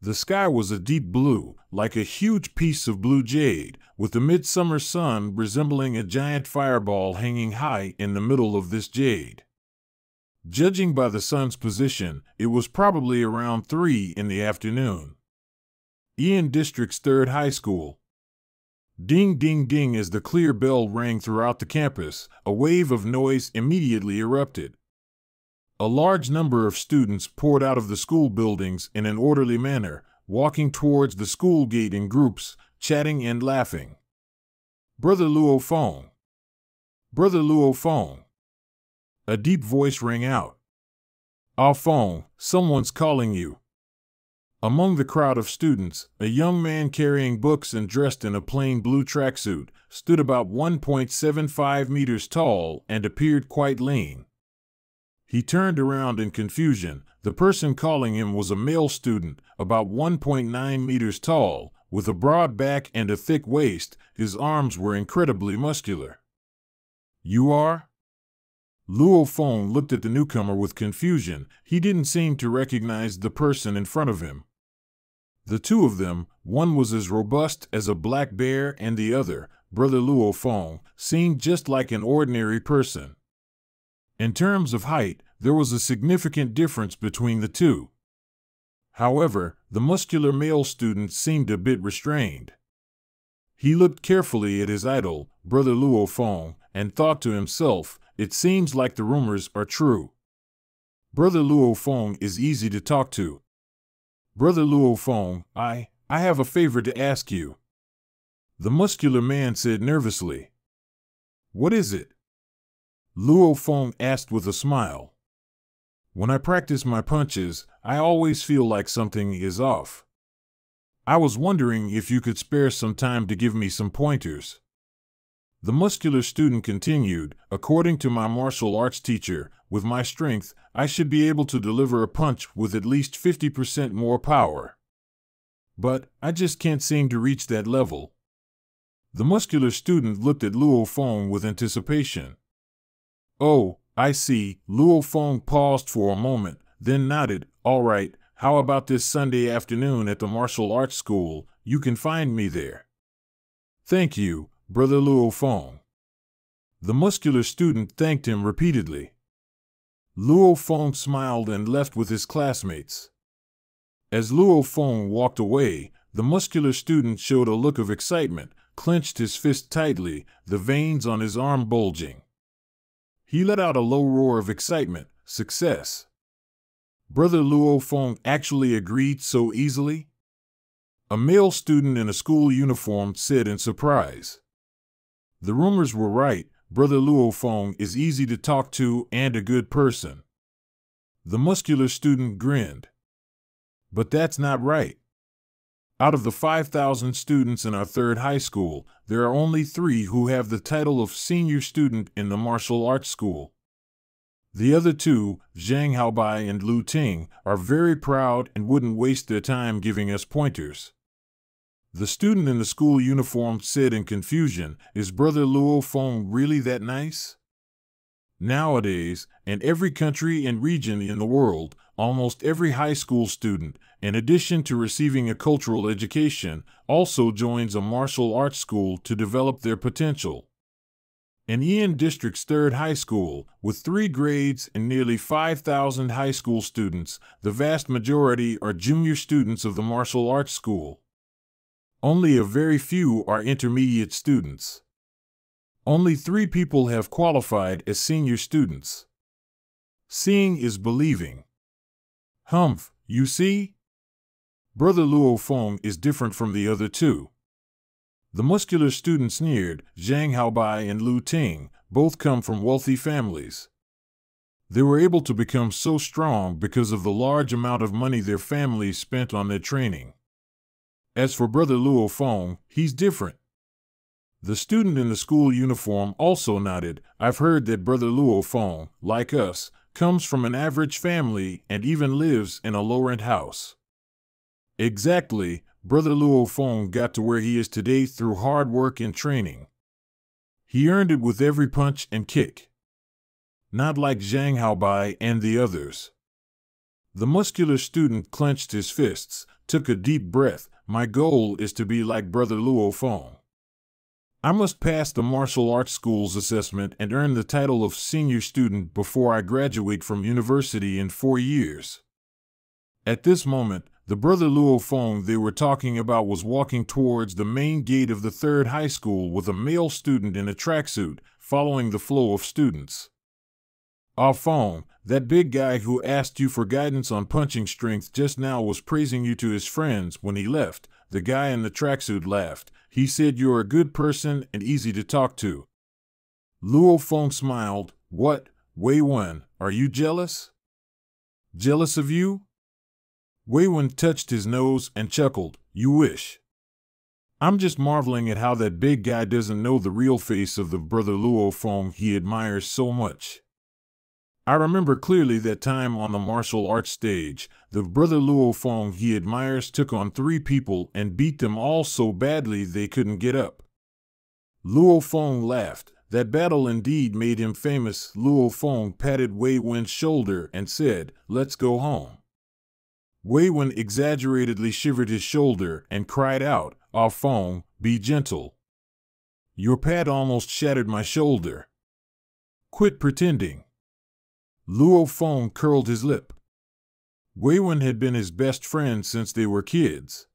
The sky was a deep blue, like a huge piece of blue jade, with the midsummer sun resembling a giant fireball hanging high in the middle of this jade. Judging by the sun's position, it was probably around 3 in the afternoon. Ian District's third high school. Ding, ding, ding as the clear bell rang throughout the campus, a wave of noise immediately erupted. A large number of students poured out of the school buildings in an orderly manner, walking towards the school gate in groups, chatting and laughing. Brother Luo Feng! Brother Luo Feng! A deep voice rang out. Ah Feng, someone's calling you. Among the crowd of students, a young man carrying books and dressed in a plain blue tracksuit stood about 1.75 meters tall and appeared quite lean. He turned around in confusion. The person calling him was a male student, about 1.9 meters tall, with a broad back and a thick waist. His arms were incredibly muscular. You are? Luo Feng looked at the newcomer with confusion. He didn't seem to recognize the person in front of him. The two of them, one was as robust as a black bear and the other, Brother Luo Feng, seemed just like an ordinary person. In terms of height, there was a significant difference between the two. However, the muscular male student seemed a bit restrained. He looked carefully at his idol, Brother Luo Feng, and thought to himself, it seems like the rumors are true. Brother Luo Feng is easy to talk to. Brother Luo Feng, I have a favor to ask you. The muscular man said nervously. What is it? Luo Feng asked with a smile. When I practice my punches, I always feel like something is off. I was wondering if you could spare some time to give me some pointers. The muscular student continued, according to my martial arts teacher, with my strength, I should be able to deliver a punch with at least 50% more power. But I just can't seem to reach that level. The muscular student looked at Luo Feng with anticipation. Oh, I see. Luo Feng paused for a moment, then nodded. All right, how about this Sunday afternoon at the martial arts school? You can find me there. Thank you, Brother Luo Feng. The muscular student thanked him repeatedly. Luo Feng smiled and left with his classmates. As Luo Feng walked away, the muscular student showed a look of excitement, clenched his fist tightly, the veins on his arm bulging. He let out a low roar of excitement. Success. Brother Luo Feng actually agreed so easily? A male student in a school uniform said in surprise. The rumors were right. Brother Luo Feng is easy to talk to and a good person. The muscular student grinned. But that's not right. Out of the 5,000 students in our third high school, there are only 3 who have the title of senior student in the martial arts school. The other 2, Zhang Haobai and Lu Ting, are very proud and wouldn't waste their time giving us pointers. The student in the school uniform said in confusion, is Brother Luo Feng really that nice? Nowadays, in every country and region in the world, almost every high school student, in addition to receiving a cultural education, also joins a martial arts school to develop their potential. In Ian District's third high school, with 3 grades and nearly 5,000 high school students, the vast majority are junior students of the martial arts school. Only a very few are intermediate students. Only 3 people have qualified as senior students. Seeing is believing. Humph, you see? Brother Luo Feng is different from the other 2. The muscular student sneered. Zhang Haobai and Lu Ting both come from wealthy families. They were able to become so strong because of the large amount of money their families spent on their training. As for Brother Luo Feng, he's different. The student in the school uniform also nodded. I've heard that Brother Luo Feng, like us, comes from an average family and even lives in a low-rent house. Exactly, Brother Luo Feng got to where he is today through hard work and training. He earned it with every punch and kick. Not like Zhang Haobai and the others. The muscular student clenched his fists, took a deep breath. My goal is to be like Brother Luo Feng. I must pass the martial arts school's assessment and earn the title of senior student before I graduate from university in 4 years. At this moment, the Brother Luo Feng they were talking about was walking towards the main gate of the third high school with a male student in a tracksuit, following the flow of students. Ah Feng, that big guy who asked you for guidance on punching strength just now was praising you to his friends when he left. The guy in the tracksuit laughed. He said you're a good person and easy to talk to. Luo Feng smiled. What, Wei Wen, are you jealous? Jealous of you? Wei Wen touched his nose and chuckled. You wish. I'm just marveling at how that big guy doesn't know the real face of the Brother Luo Feng he admires so much. I remember clearly that time on the martial arts stage, the Brother Luo Feng he admires took on 3 people and beat them all so badly they couldn't get up. Luo Feng laughed. That battle indeed made him famous. Luo Feng patted Wei Wen's shoulder and said, let's go home. Wei Wen exaggeratedly shivered his shoulder and cried out, Ah Feng, be gentle. Your pat almost shattered my shoulder. Quit pretending. Luo Feng curled his lip. Wei Wen had been his best friend since they were kids.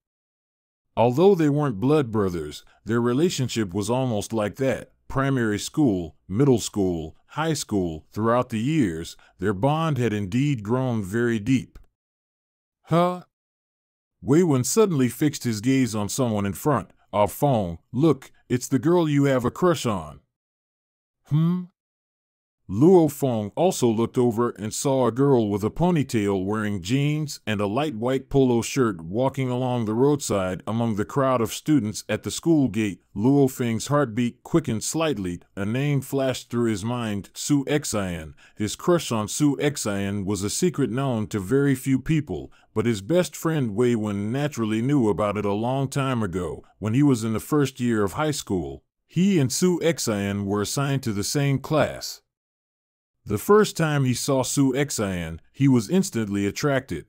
Although they weren't blood brothers, their relationship was almost like that. Primary school, middle school, high school, throughout the years, their bond had indeed grown very deep. Huh? Wei Wen suddenly fixed his gaze on someone in front. Ah Feng, look, it's the girl you have a crush on. Luo Feng also looked over and saw a girl with a ponytail wearing jeans and a light white polo shirt walking along the roadside among the crowd of students at the school gate. Luo Feng's heartbeat quickened slightly. A name flashed through his mind, Su Xian. His crush on Su Xian was a secret known to very few people, but his best friend Wei Wen naturally knew about it a long time ago, when he was in the first year of high school. He and Su Xian were assigned to the same class. The first time he saw Su Xian, he was instantly attracted.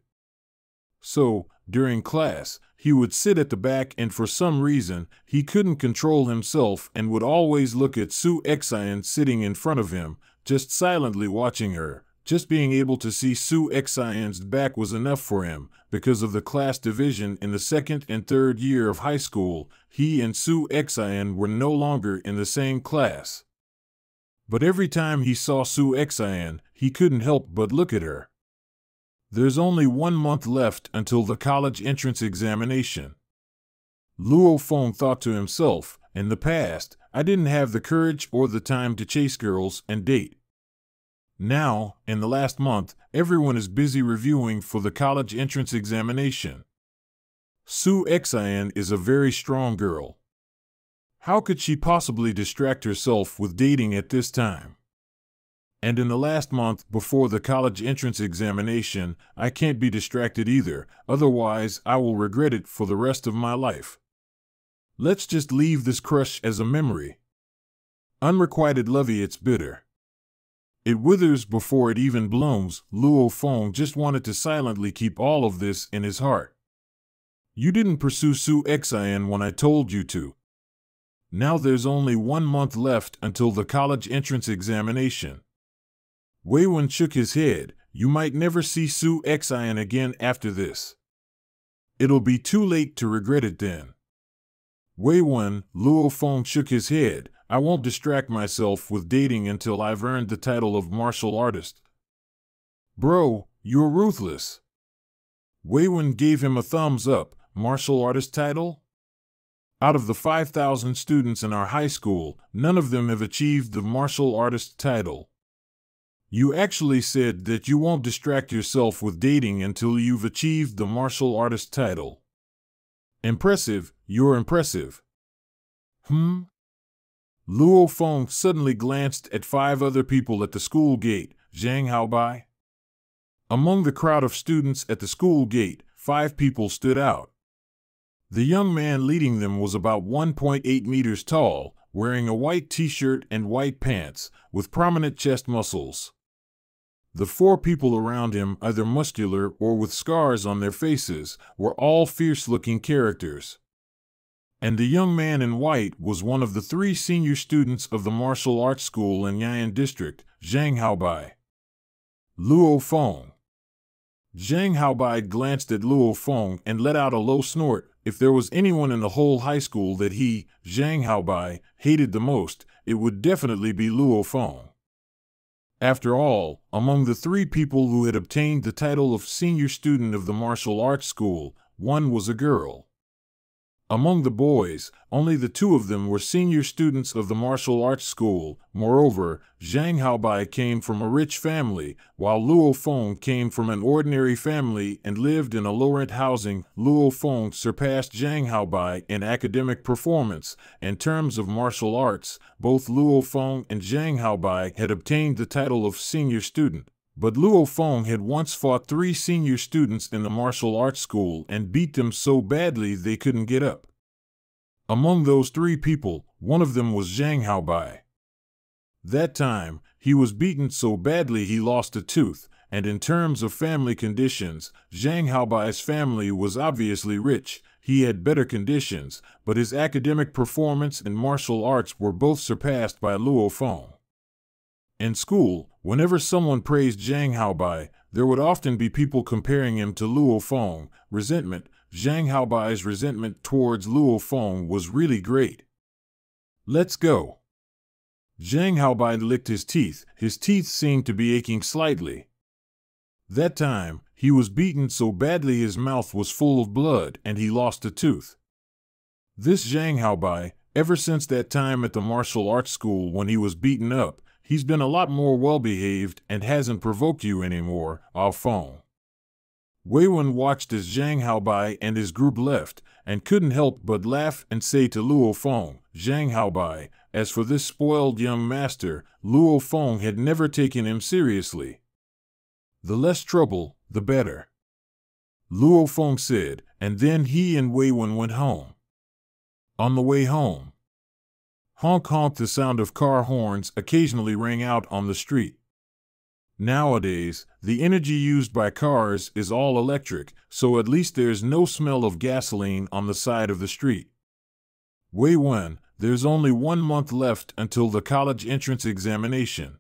So, during class, he would sit at the back and for some reason, he couldn't control himself and would always look at Su Xian sitting in front of him, just silently watching her. Just being able to see Su Xian's back was enough for him. Because of the class division in the second and third year of high school, he and Su Xian were no longer in the same class. But every time he saw Su Xian, he couldn't help but look at her. There's only 1 month left until the college entrance examination. Luo Feng thought to himself, in the past, I didn't have the courage or the time to chase girls and date. Now, in the last month, everyone is busy reviewing for the college entrance examination. Su Xian is a very strong girl. How could she possibly distract herself with dating at this time? And in the last month before the college entrance examination, I can't be distracted either, otherwise I will regret it for the rest of my life. Let's just leave this crush as a memory. Unrequited lovey, it's bitter. It withers before it even blooms. Luo Feng just wanted to silently keep all of this in his heart. You didn't pursue Su Xian when I told you to. Now there's only 1 month left until the college entrance examination. Wei Wen shook his head. You might never see Su Xian again after this. It'll be too late to regret it then. Wei Wen, Luo Feng shook his head. I won't distract myself with dating until I've earned the title of martial artist. Bro, you're ruthless. Wei Wen gave him a thumbs up. Martial artist title? Out of the 5,000 students in our high school, none of them have achieved the martial artist title. You actually said that you won't distract yourself with dating until you've achieved the martial artist title. Impressive, you're impressive. Luo Feng suddenly glanced at 5 other people at the school gate. Zhang Haobai? Among the crowd of students at the school gate, 5 people stood out. The young man leading them was about 1.8 meters tall, wearing a white t-shirt and white pants, with prominent chest muscles. The four people around him, either muscular or with scars on their faces, were all fierce-looking characters. And the young man in white was one of the 3 senior students of the martial arts school in Yan'an District, Zhang Haobai. Luo Feng. Zhang Haobai glanced at Luo Feng and let out a low snort. If there was anyone in the whole high school that he, Zhang Haobai, hated the most, it would definitely be Luo Feng. After all, among the 3 people who had obtained the title of senior student of the martial arts school, one was a girl. Among the boys, only the 2 of them were senior students of the martial arts school. Moreover, Zhang Haobai came from a rich family, while Luo Feng came from an ordinary family and lived in a low-rent housing. Luo Feng surpassed Zhang Haobai in academic performance. In terms of martial arts, both Luo Feng and Zhang Haobai had obtained the title of senior student. But Luo Feng had once fought 3 senior students in the martial arts school and beat them so badly they couldn't get up. Among those 3 people, one of them was Zhang Haobai. That time, he was beaten so badly he lost a tooth, and in terms of family conditions, Zhang Haobai's family was obviously rich. He had better conditions, but his academic performance and martial arts were both surpassed by Luo Feng. In school, whenever someone praised Zhang Haobai, there would often be people comparing him to Luo Feng. Resentment. Zhang Haobai's resentment towards Luo Feng was really great. Let's go. Zhang Haobai licked his teeth. His teeth seemed to be aching slightly. That time, he was beaten so badly his mouth was full of blood and he lost a tooth. This Zhang Haobai, ever since that time at the martial arts school when he was beaten up, he's been a lot more well-behaved and hasn't provoked you anymore, Feng. Wei Wen watched as Zhang Haobai and his group left, and couldn't help but laugh and say to Luo Feng, Zhang Haobai, as for this spoiled young master, Luo Feng had never taken him seriously. The less trouble, the better, Luo Feng said, and then he and Wei Wen went home. On the way home, honk honk, the sound of car horns occasionally rang out on the street. Nowadays, the energy used by cars is all electric, so at least there's no smell of gasoline on the side of the street. Wei Wen, there's only 1 month left until the college entrance examination.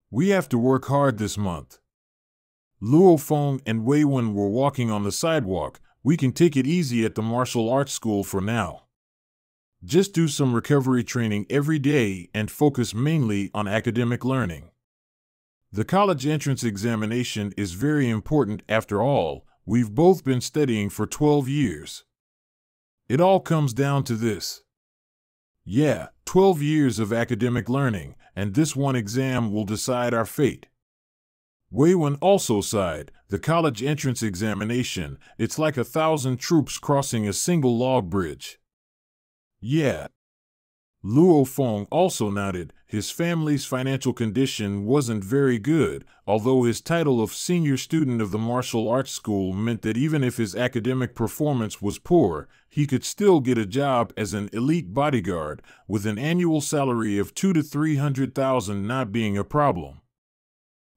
We have to work hard this month. Luo Feng and Wei Wen were walking on the sidewalk. We can take it easy at the martial arts school for now. Just do some recovery training every day and focus mainly on academic learning. The college entrance examination is very important after all. We've both been studying for 12 years. It all comes down to this. Yeah, 12 years of academic learning, and this one exam will decide our fate. Wei Wen also sighed. The college entrance examination, it's like 1,000 troops crossing a single log bridge. Yeah. Luo Feng also nodded. His family's financial condition wasn't very good, although his title of senior student of the martial arts school meant that even if his academic performance was poor, he could still get a job as an elite bodyguard, with an annual salary of 200,000 to 300,000 not being a problem.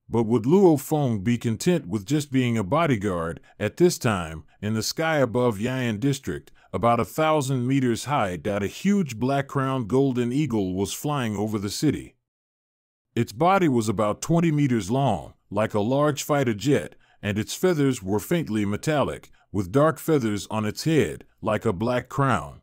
But would Luo Feng be content with just being a bodyguard? At this time, in the sky above Yan'an District, about 1,000 meters high, that a huge black-crowned golden eagle was flying over the city. Its body was about 20 meters long, like a large fighter jet, and its feathers were faintly metallic, with dark feathers on its head, like a black crown.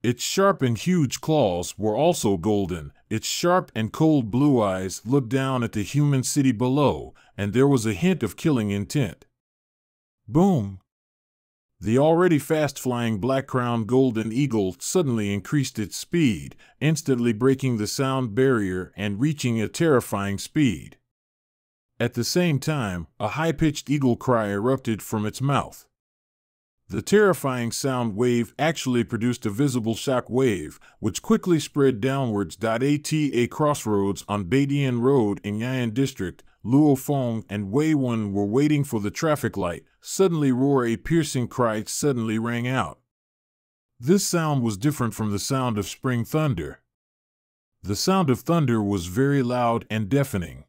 Its sharp and huge claws were also golden. Its sharp and cold blue eyes looked down at the human city below, and there was a hint of killing intent. Boom! The already fast-flying black-crowned golden eagle suddenly increased its speed, instantly breaking the sound barrier and reaching a terrifying speed. At the same time, a high-pitched eagle cry erupted from its mouth. The terrifying sound wave actually produced a visible shock wave, which quickly spread downwards. At a crossroads on Beidian Road in Yan'an District, Luo Feng and Wei Wen were waiting for the traffic light. Suddenly a piercing cry suddenly rang out. This sound was different from the sound of spring thunder. The sound of thunder was very loud and deafening.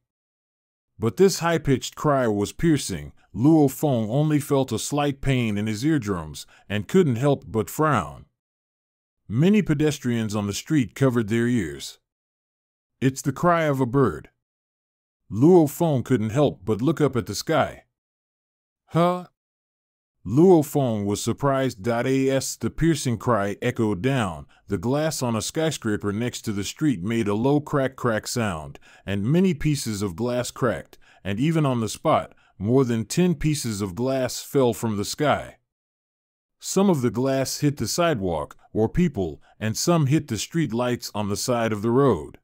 But this high-pitched cry was piercing. Luo Feng only felt a slight pain in his eardrums and couldn't help but frown. Many pedestrians on the street covered their ears. It's the cry of a bird. Luo Feng couldn't help but look up at the sky. Huh? Luo Feng was surprised. As the piercing cry echoed down, the glass on a skyscraper next to the street made a low crack sound, and many pieces of glass cracked, and even on the spot, more than 10 pieces of glass fell from the sky. Some of the glass hit the sidewalk or people, and some hit the street lights on the side of the road.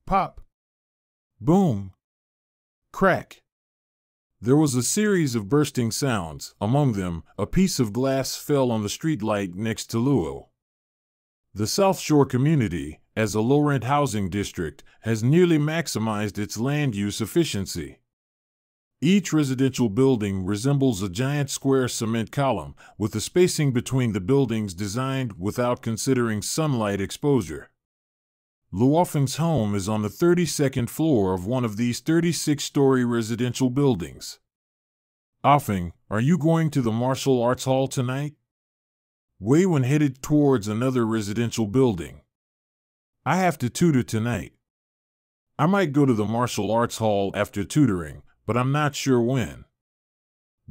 Pop! Boom! Crack! There was a series of bursting sounds. Among them, a piece of glass fell on the street light next to Luo. The South Shore community, as a low-rent housing district, has nearly maximized its land use efficiency. Each residential building resembles a giant square cement column, with the spacing between the buildings designed without considering sunlight exposure. Luofeng's home is on the 32nd floor of one of these 36-story residential buildings. Afeng, are you going to the martial arts hall tonight? Wei Wen headed towards another residential building. I have to tutor tonight. I might go to the martial arts hall after tutoring, but I'm not sure when.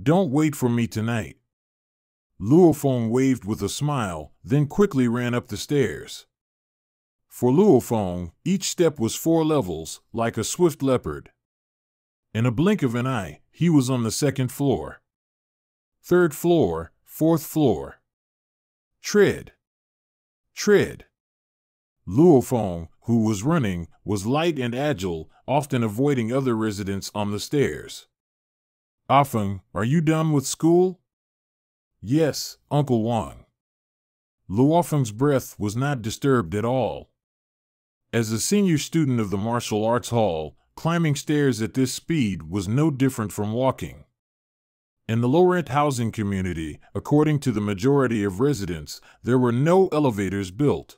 Don't wait for me tonight. Luo Feng waved with a smile, then quickly ran up the stairs. For Luo Feng, each step was 4 levels, like a swift leopard. In a blink of an eye, he was on the 2nd floor. 3rd floor, 4th floor. Tread. Tread. Luo Feng, who was running, was light and agile, often avoiding other residents on the stairs. Afeng, are you done with school? Yes, Uncle Wang. Luofeng's breath was not disturbed at all. As a senior student of the martial arts hall, climbing stairs at this speed was no different from walking. In the low-rent housing community, according to the majority of residents, there were no elevators built.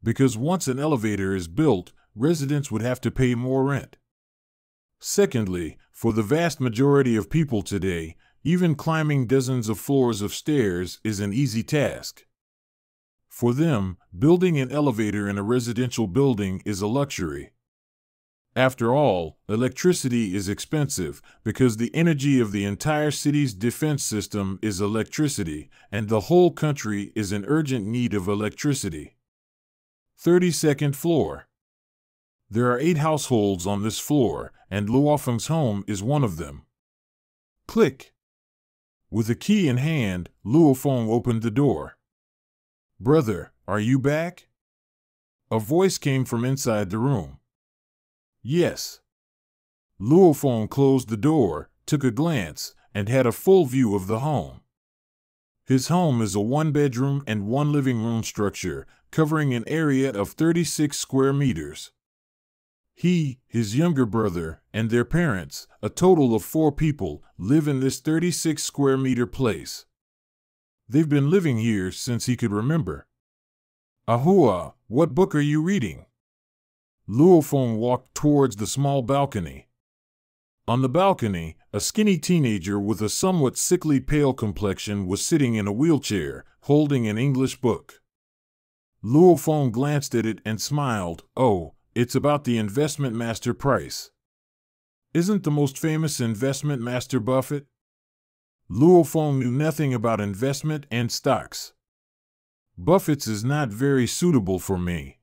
Because once an elevator is built, residents would have to pay more rent. Secondly, for the vast majority of people today, even climbing dozens of floors of stairs is an easy task. For them, building an elevator in a residential building is a luxury. After all, electricity is expensive because the energy of the entire city's defense system is electricity, and the whole country is in urgent need of electricity. 32nd floor. There are 8 households on this floor, and Luofeng's home is one of them. Click. With a key in hand, Luo Feng opened the door. Brother, are you back? A voice came from inside the room. Yes. Luo Feng closed the door, took a glance, and had a full view of the home. His home is a 1-bedroom and 1 living room structure, covering an area of 36 square meters. He, his younger brother, and their parents, a total of 4 people, live in this 36 square meter place. They've been living here since he could remember. Ahua, what book are you reading? Luo Feng walked towards the small balcony. On the balcony, a skinny teenager with a somewhat sickly pale complexion was sitting in a wheelchair, holding an English book. Luo Feng glanced at it and smiled. Oh, it's about the investment master Price. Isn't the most famous investment master Buffett? Luo Feng knew nothing about investment and stocks. Buffett's is not very suitable for me.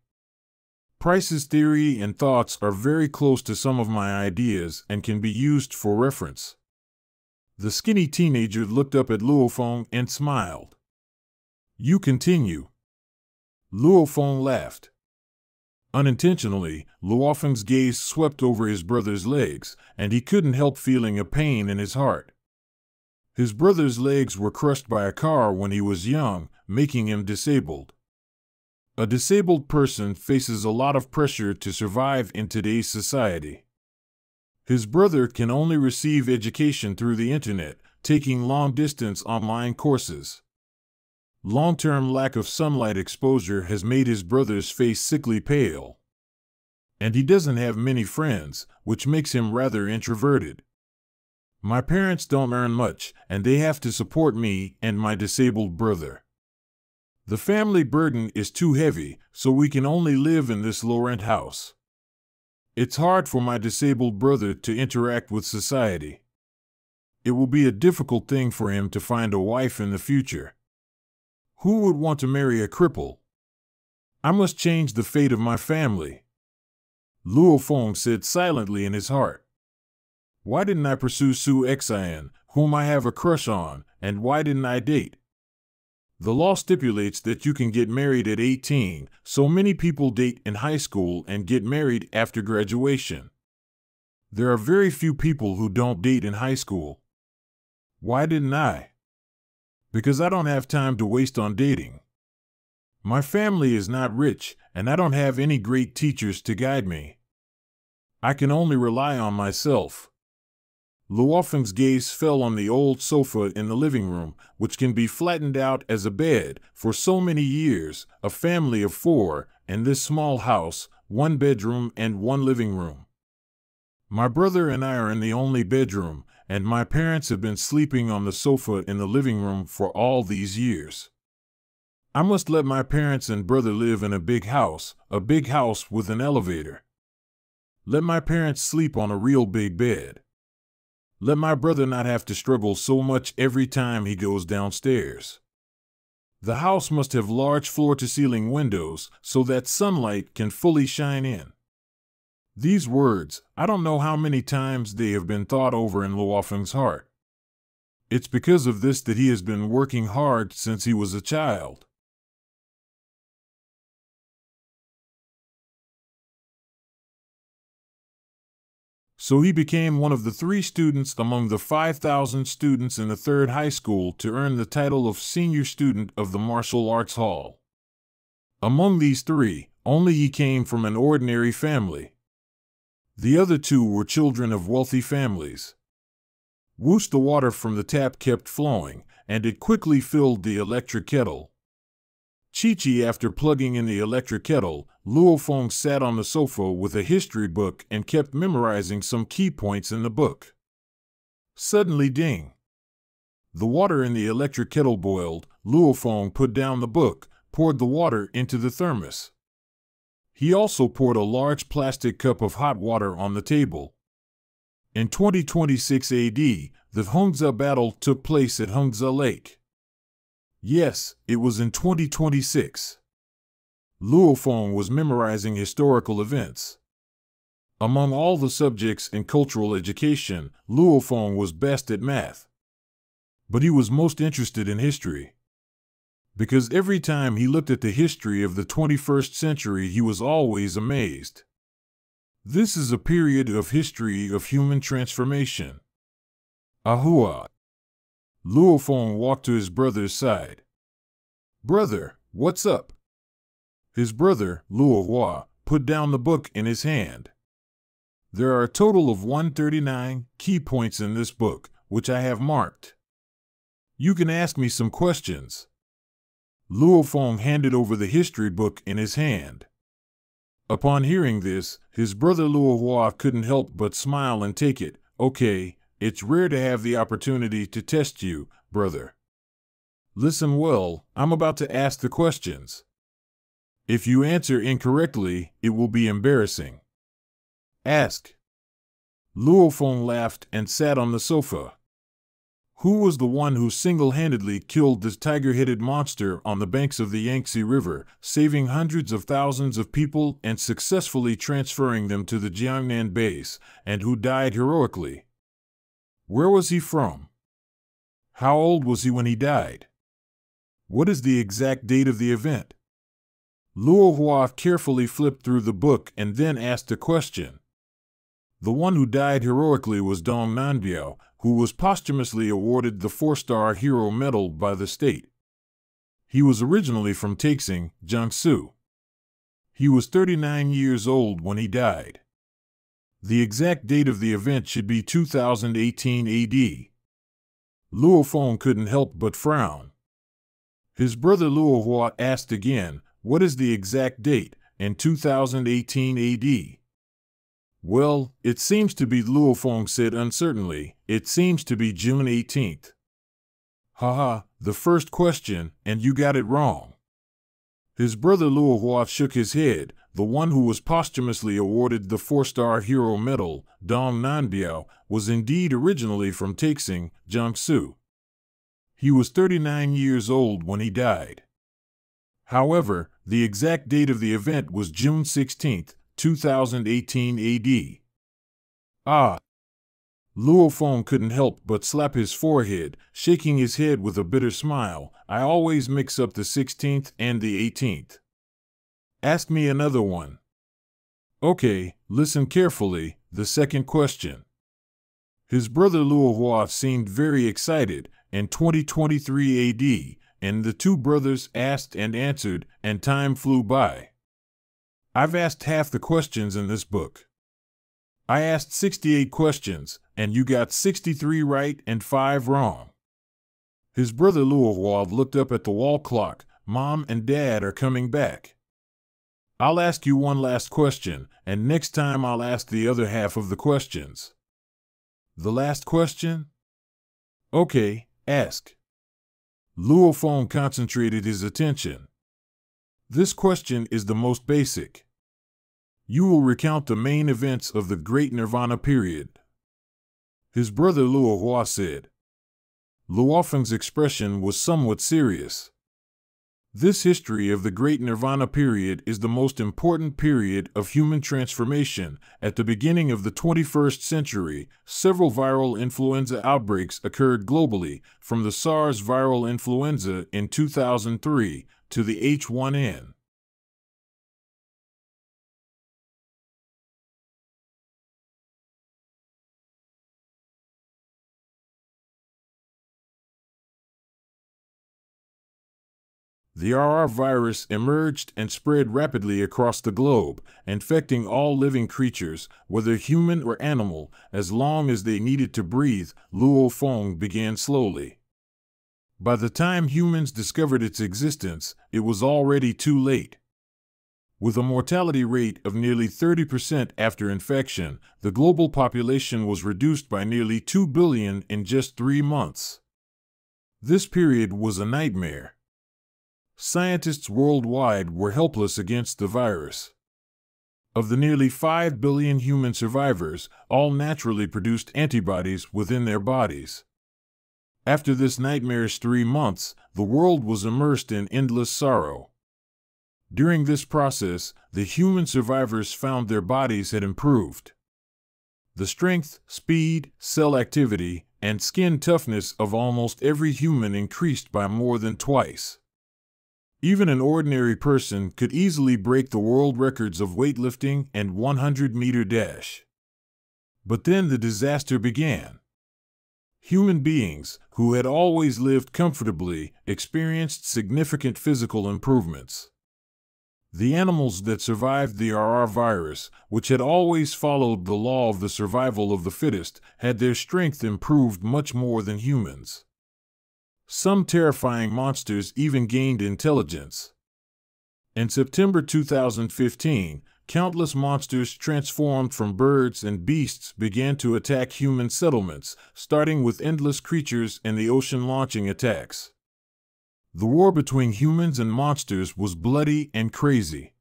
Price's theory and thoughts are very close to some of my ideas and can be used for reference. The skinny teenager looked up at Luo Feng and smiled. You continue. Luo Feng laughed. Unintentionally, Luofeng's gaze swept over his brother's legs, and he couldn't help feeling a pain in his heart. His brother's legs were crushed by a car when he was young, making him disabled. A disabled person faces a lot of pressure to survive in today's society. His brother can only receive education through the internet, taking long-distance online courses. Long-term lack of sunlight exposure has made his brother's face sickly pale. And he doesn't have many friends, which makes him rather introverted. My parents don't earn much, and they have to support me and my disabled brother. The family burden is too heavy, so we can only live in this low-rent house. It's hard for my disabled brother to interact with society. It will be a difficult thing for him to find a wife in the future. Who would want to marry a cripple? I must change the fate of my family. Luo Feng said silently in his heart. Why didn't I pursue Su Xian, whom I have a crush on, and why didn't I date? The law stipulates that you can get married at 18, so many people date in high school and get married after graduation. There are very few people who don't date in high school. Why didn't I? Because I don't have time to waste on dating. My family is not rich, and I don't have any great teachers to guide me. I can only rely on myself. Luo Feng's gaze fell on the old sofa in the living room, which can be flattened out as a bed. For so many years, a family of 4, in this small house, 1 bedroom and 1 living room. My brother and I are in the only bedroom, and my parents have been sleeping on the sofa in the living room for all these years. I must let my parents and brother live in a big house with an elevator. Let my parents sleep on a real big bed. Let my brother not have to struggle so much every time he goes downstairs. The house must have large floor-to-ceiling windows so that sunlight can fully shine in. These words, I don't know how many times they have been thought over in Luo Feng's heart. It's because of this that he has been working hard since he was a child. So he became one of the 3 students among the 5,000 students in the 3rd high school to earn the title of senior student of the martial arts hall. Among these 3, only he came from an ordinary family. The other 2 were children of wealthy families. Whoosh, the water from the tap kept flowing, and it quickly filled the electric kettle. Chi-Chi, after plugging in the electric kettle, Luo Feng sat on the sofa with a history book and kept memorizing some key points in the book. Suddenly, ding! The water in the electric kettle boiled. Luo Feng put down the book, poured the water into the thermos. He also poured a large plastic cup of hot water on the table. In 2026 AD, the Hongzhe battle took place at Hongzhe Lake. Yes, it was in 2026. Luo Feng was memorizing historical events. Among all the subjects in cultural education, Luo Feng was best at math. But he was most interested in history. Because every time he looked at the history of the 21st century, he was always amazed. This is a period of history of human transformation. Ahua! Luo Feng walked to his brother's side. Brother, what's up? His brother, Luo Hua, put down the book in his hand. There are a total of 139 key points in this book, which I have marked. You can ask me some questions. Luo Feng handed over the history book in his hand. Upon hearing this, his brother Luo Hua couldn't help but smile and take it. Okay, it's rare to have the opportunity to test you, brother. Listen well, I'm about to ask the questions. If you answer incorrectly, it will be embarrassing. Ask. Luo Feng laughed and sat on the sofa. Who was the one who single-handedly killed this tiger-headed monster on the banks of the Yangtze River, saving hundreds of thousands of people and successfully transferring them to the Jiangnan base, and who died heroically? Where was he from? How old was he when he died? What is the exact date of the event? Luo Hua carefully flipped through the book and then asked a question. The one who died heroically was Dong Nanbiao, who was posthumously awarded the 4-star Hero Medal by the state. He was originally from Taixing, Jiangsu. He was 39 years old when he died. The exact date of the event should be 2018 AD. Luo Feng couldn't help but frown. His brother Luo Hua asked again, what is the exact date, in 2018 AD? Well, it seems to be, Luo Feng said uncertainly. It seems to be June 18th. Haha, the first question, and you got it wrong. His brother Luo Hua shook his head. The one who was posthumously awarded the 4-star Hero Medal, Dong Nanbiao, was indeed originally from Taixing, Jiangsu. He was 39 years old when he died. However, the exact date of the event was June 16, 2018 AD. Ah! Luo Feng couldn't help but slap his forehead, shaking his head with a bitter smile. I always mix up the 16th and the 18th. Ask me another one. Okay, listen carefully, the second question. His brother Luo Hua seemed very excited, in 2023 AD, and the two brothers asked and answered, and time flew by. I've asked half the questions in this book. I asked 68 questions, and you got 63 right and 5 wrong. His brother Luo Hua looked up at the wall clock. Mom and Dad are coming back. I'll ask you one last question, and next time I'll ask the other half of the questions. The last question? Okay, ask. Luo Feng concentrated his attention. This question is the most basic. You will recount the main events of the Great Nirvana period. His brother Luo Hua said. Luo Feng's expression was somewhat serious. This history of the Great Nirvana period is the most important period of human transformation. At the beginning of the 21st century, several viral influenza outbreaks occurred globally, from the SARS viral influenza in 2003 to the H1N1. The RR virus emerged and spread rapidly across the globe, infecting all living creatures, whether human or animal, as long as they needed to breathe. Luo Feng began slowly. By the time humans discovered its existence, it was already too late. With a mortality rate of nearly 30% after infection, the global population was reduced by nearly 2 billion in just 3 months. This period was a nightmare. Scientists worldwide were helpless against the virus. Of the nearly 5 billion human survivors, all naturally produced antibodies within their bodies. After this nightmarish 3 months, the world was immersed in endless sorrow. During this process, the human survivors found their bodies had improved. The strength, speed, cell activity, and skin toughness of almost every human increased by more than twice. Even an ordinary person could easily break the world records of weightlifting and 100-meter dash. But then the disaster began. Human beings, who had always lived comfortably, experienced significant physical improvements. The animals that survived the RR virus, which had always followed the law of the survival of the fittest, had their strength improved much more than humans. Some terrifying monsters even gained intelligence. In September 2015, countless monsters transformed from birds and beasts began to attack human settlements, starting with endless creatures in the ocean launching attacks. The war between humans and monsters was bloody and crazy.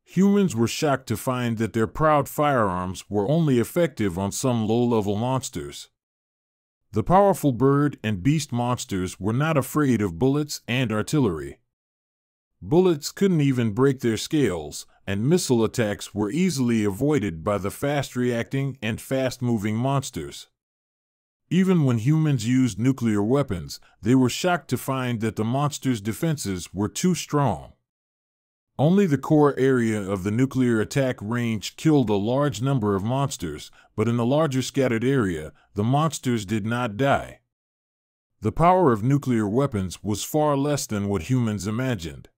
Humans were shocked to find that their proud firearms were only effective on some low-level monsters. The powerful bird and beast monsters were not afraid of bullets and artillery. Bullets couldn't even break their scales, and missile attacks were easily avoided by the fast-reacting and fast-moving monsters. Even when humans used nuclear weapons, they were shocked to find that the monsters' defenses were too strong. Only the core area of the nuclear attack range killed a large number of monsters, but in the larger scattered area, the monsters did not die. The power of nuclear weapons was far less than what humans imagined.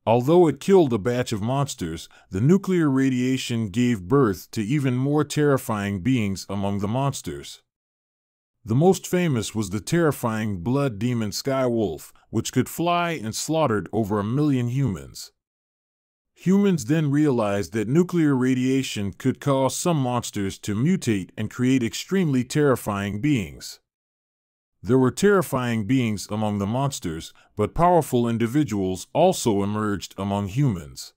Although it killed a batch of monsters, the nuclear radiation gave birth to even more terrifying beings among the monsters. The most famous was the terrifying blood demon Sky Wolf, which could fly and slaughtered over 1 million humans. Humans then realized that nuclear radiation could cause some monsters to mutate and create extremely terrifying beings. There were terrifying beings among the monsters, but powerful individuals also emerged among humans.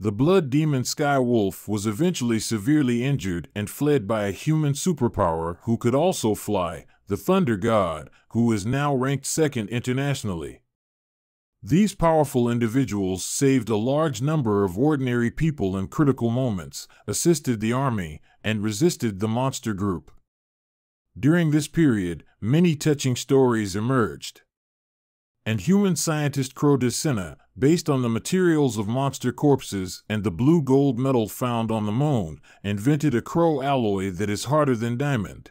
The blood demon Sky Wolf was eventually severely injured and fled by a human superpower who could also fly, the Thunder God, who is now ranked second internationally. These powerful individuals saved a large number of ordinary people in critical moments, assisted the army, and resisted the monster group. During this period, many touching stories emerged. And human scientist Crow de Senna, based on the materials of monster corpses and the blue gold metal found on the moon, invented a crow alloy that is harder than diamond.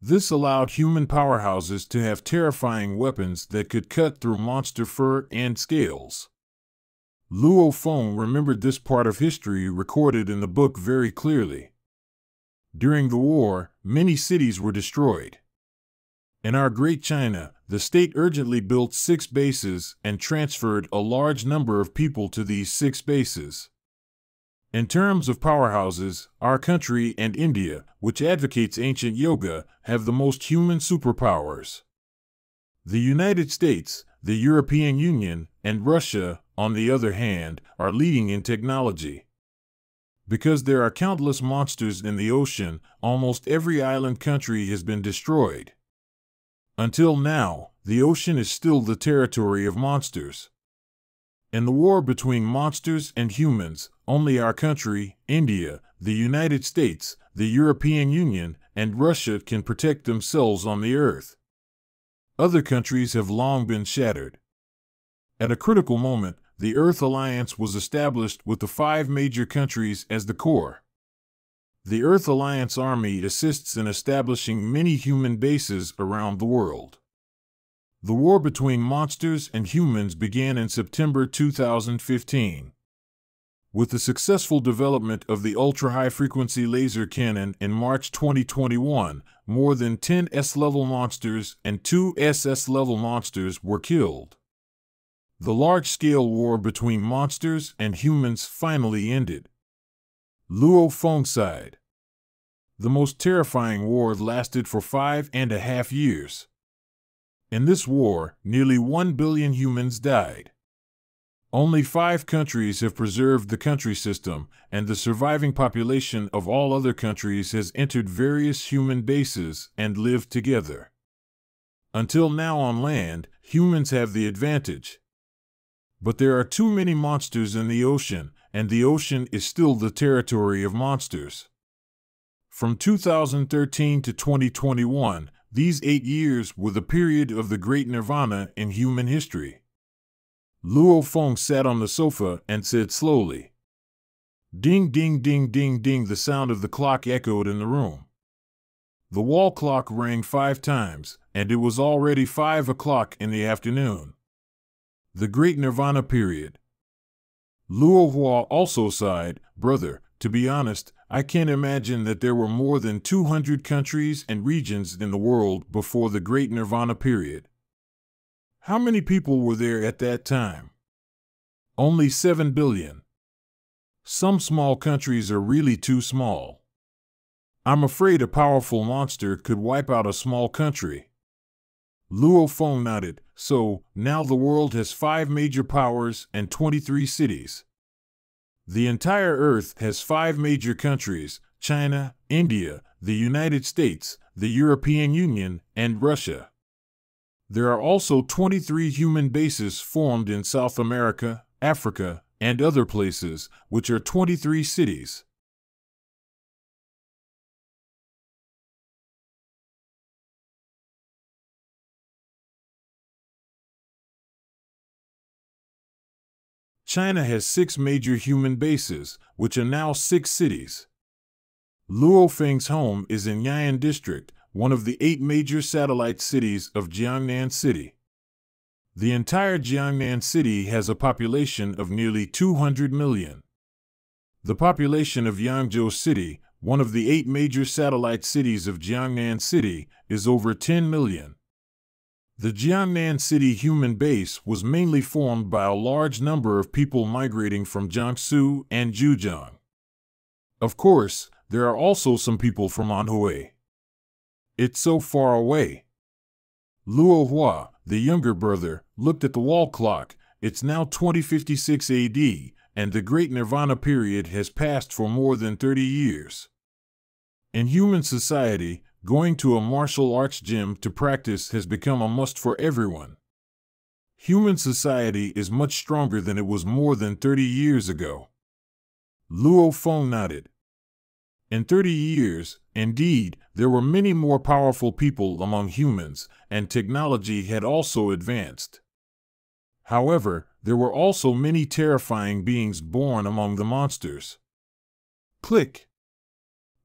This allowed human powerhouses to have terrifying weapons that could cut through monster fur and scales. Luo Feng remembered this part of history recorded in the book very clearly. During the war, many cities were destroyed. In our Great China, the state urgently built 6 bases and transferred a large number of people to these 6 bases. In terms of powerhouses, our country and India, which advocates ancient yoga, have the most human superpowers. The United States, the European Union, and Russia, on the other hand, are leading in technology. Because there are countless monsters in the ocean, almost every island country has been destroyed. Until now, the ocean is still the territory of monsters. In the war between monsters and humans, only our country, India, the United States, the European Union, and Russia can protect themselves on the earth. Other countries have long been shattered. At a critical moment, the Earth Alliance was established with the 5 major countries as the core. The Earth Alliance Army assists in establishing many human bases around the world. The war between monsters and humans began in September 2015. With the successful development of the ultra-high-frequency laser cannon in March 2021, more than 10 S-level monsters and 2 SS-level monsters were killed. The large-scale war between monsters and humans finally ended. Luo Feng sighed. The most terrifying war lasted for 5.5 years. In this war, nearly 1 billion humans died. Only 5 countries have preserved the country system, and the surviving population of all other countries has entered various human bases and lived together. Until now on land, humans have the advantage. But there are too many monsters in the ocean, and the ocean is still the territory of monsters. From 2013 to 2021, these 8 years were the period of the Great Nirvana in human history. Luo Feng sat on the sofa and said slowly, "Ding, ding, ding, ding, ding." The sound of the clock echoed in the room. The wall clock rang 5 times, and it was already 5 o'clock in the afternoon. The Great Nirvana period. Luo Hua also sighed, "Brother, to be honest, I can't imagine that there were more than 200 countries and regions in the world before the Great Nirvana period. How many people were there at that time? Only 7 billion. Some small countries are really too small. I'm afraid a powerful monster could wipe out a small country." Luo Feng nodded. "So, now the world has 5 major powers and 23 cities. The entire Earth has 5 major countries: China, India, the United States, the European Union, and Russia. There are also 23 human bases formed in South America, Africa, and other places, which are 23 cities. China has 6 major human bases, which are now 6 cities. Luo Feng's home is in Yian District, one of the 8 major satellite cities of Jiangnan City. The entire Jiangnan City has a population of nearly 200 million. The population of Yangzhou City, one of the 8 major satellite cities of Jiangnan City, is over 10 million. The Jiangnan city human base was mainly formed by a large number of people migrating from Jiangsu and Zhejiang. Of course, there are also some people from Anhui. It's so far away. Luo Hua, the younger brother, looked at the wall clock. It's now 2056 AD, and the Great Nirvana period has passed for more than 30 years. In human society, going to a martial arts gym to practice has become a must for everyone. Human society is much stronger than it was more than 30 years ago. Luo Feng nodded. In 30 years, indeed, there were many more powerful people among humans, and technology had also advanced. However, there were also many terrifying beings born among the monsters. Click!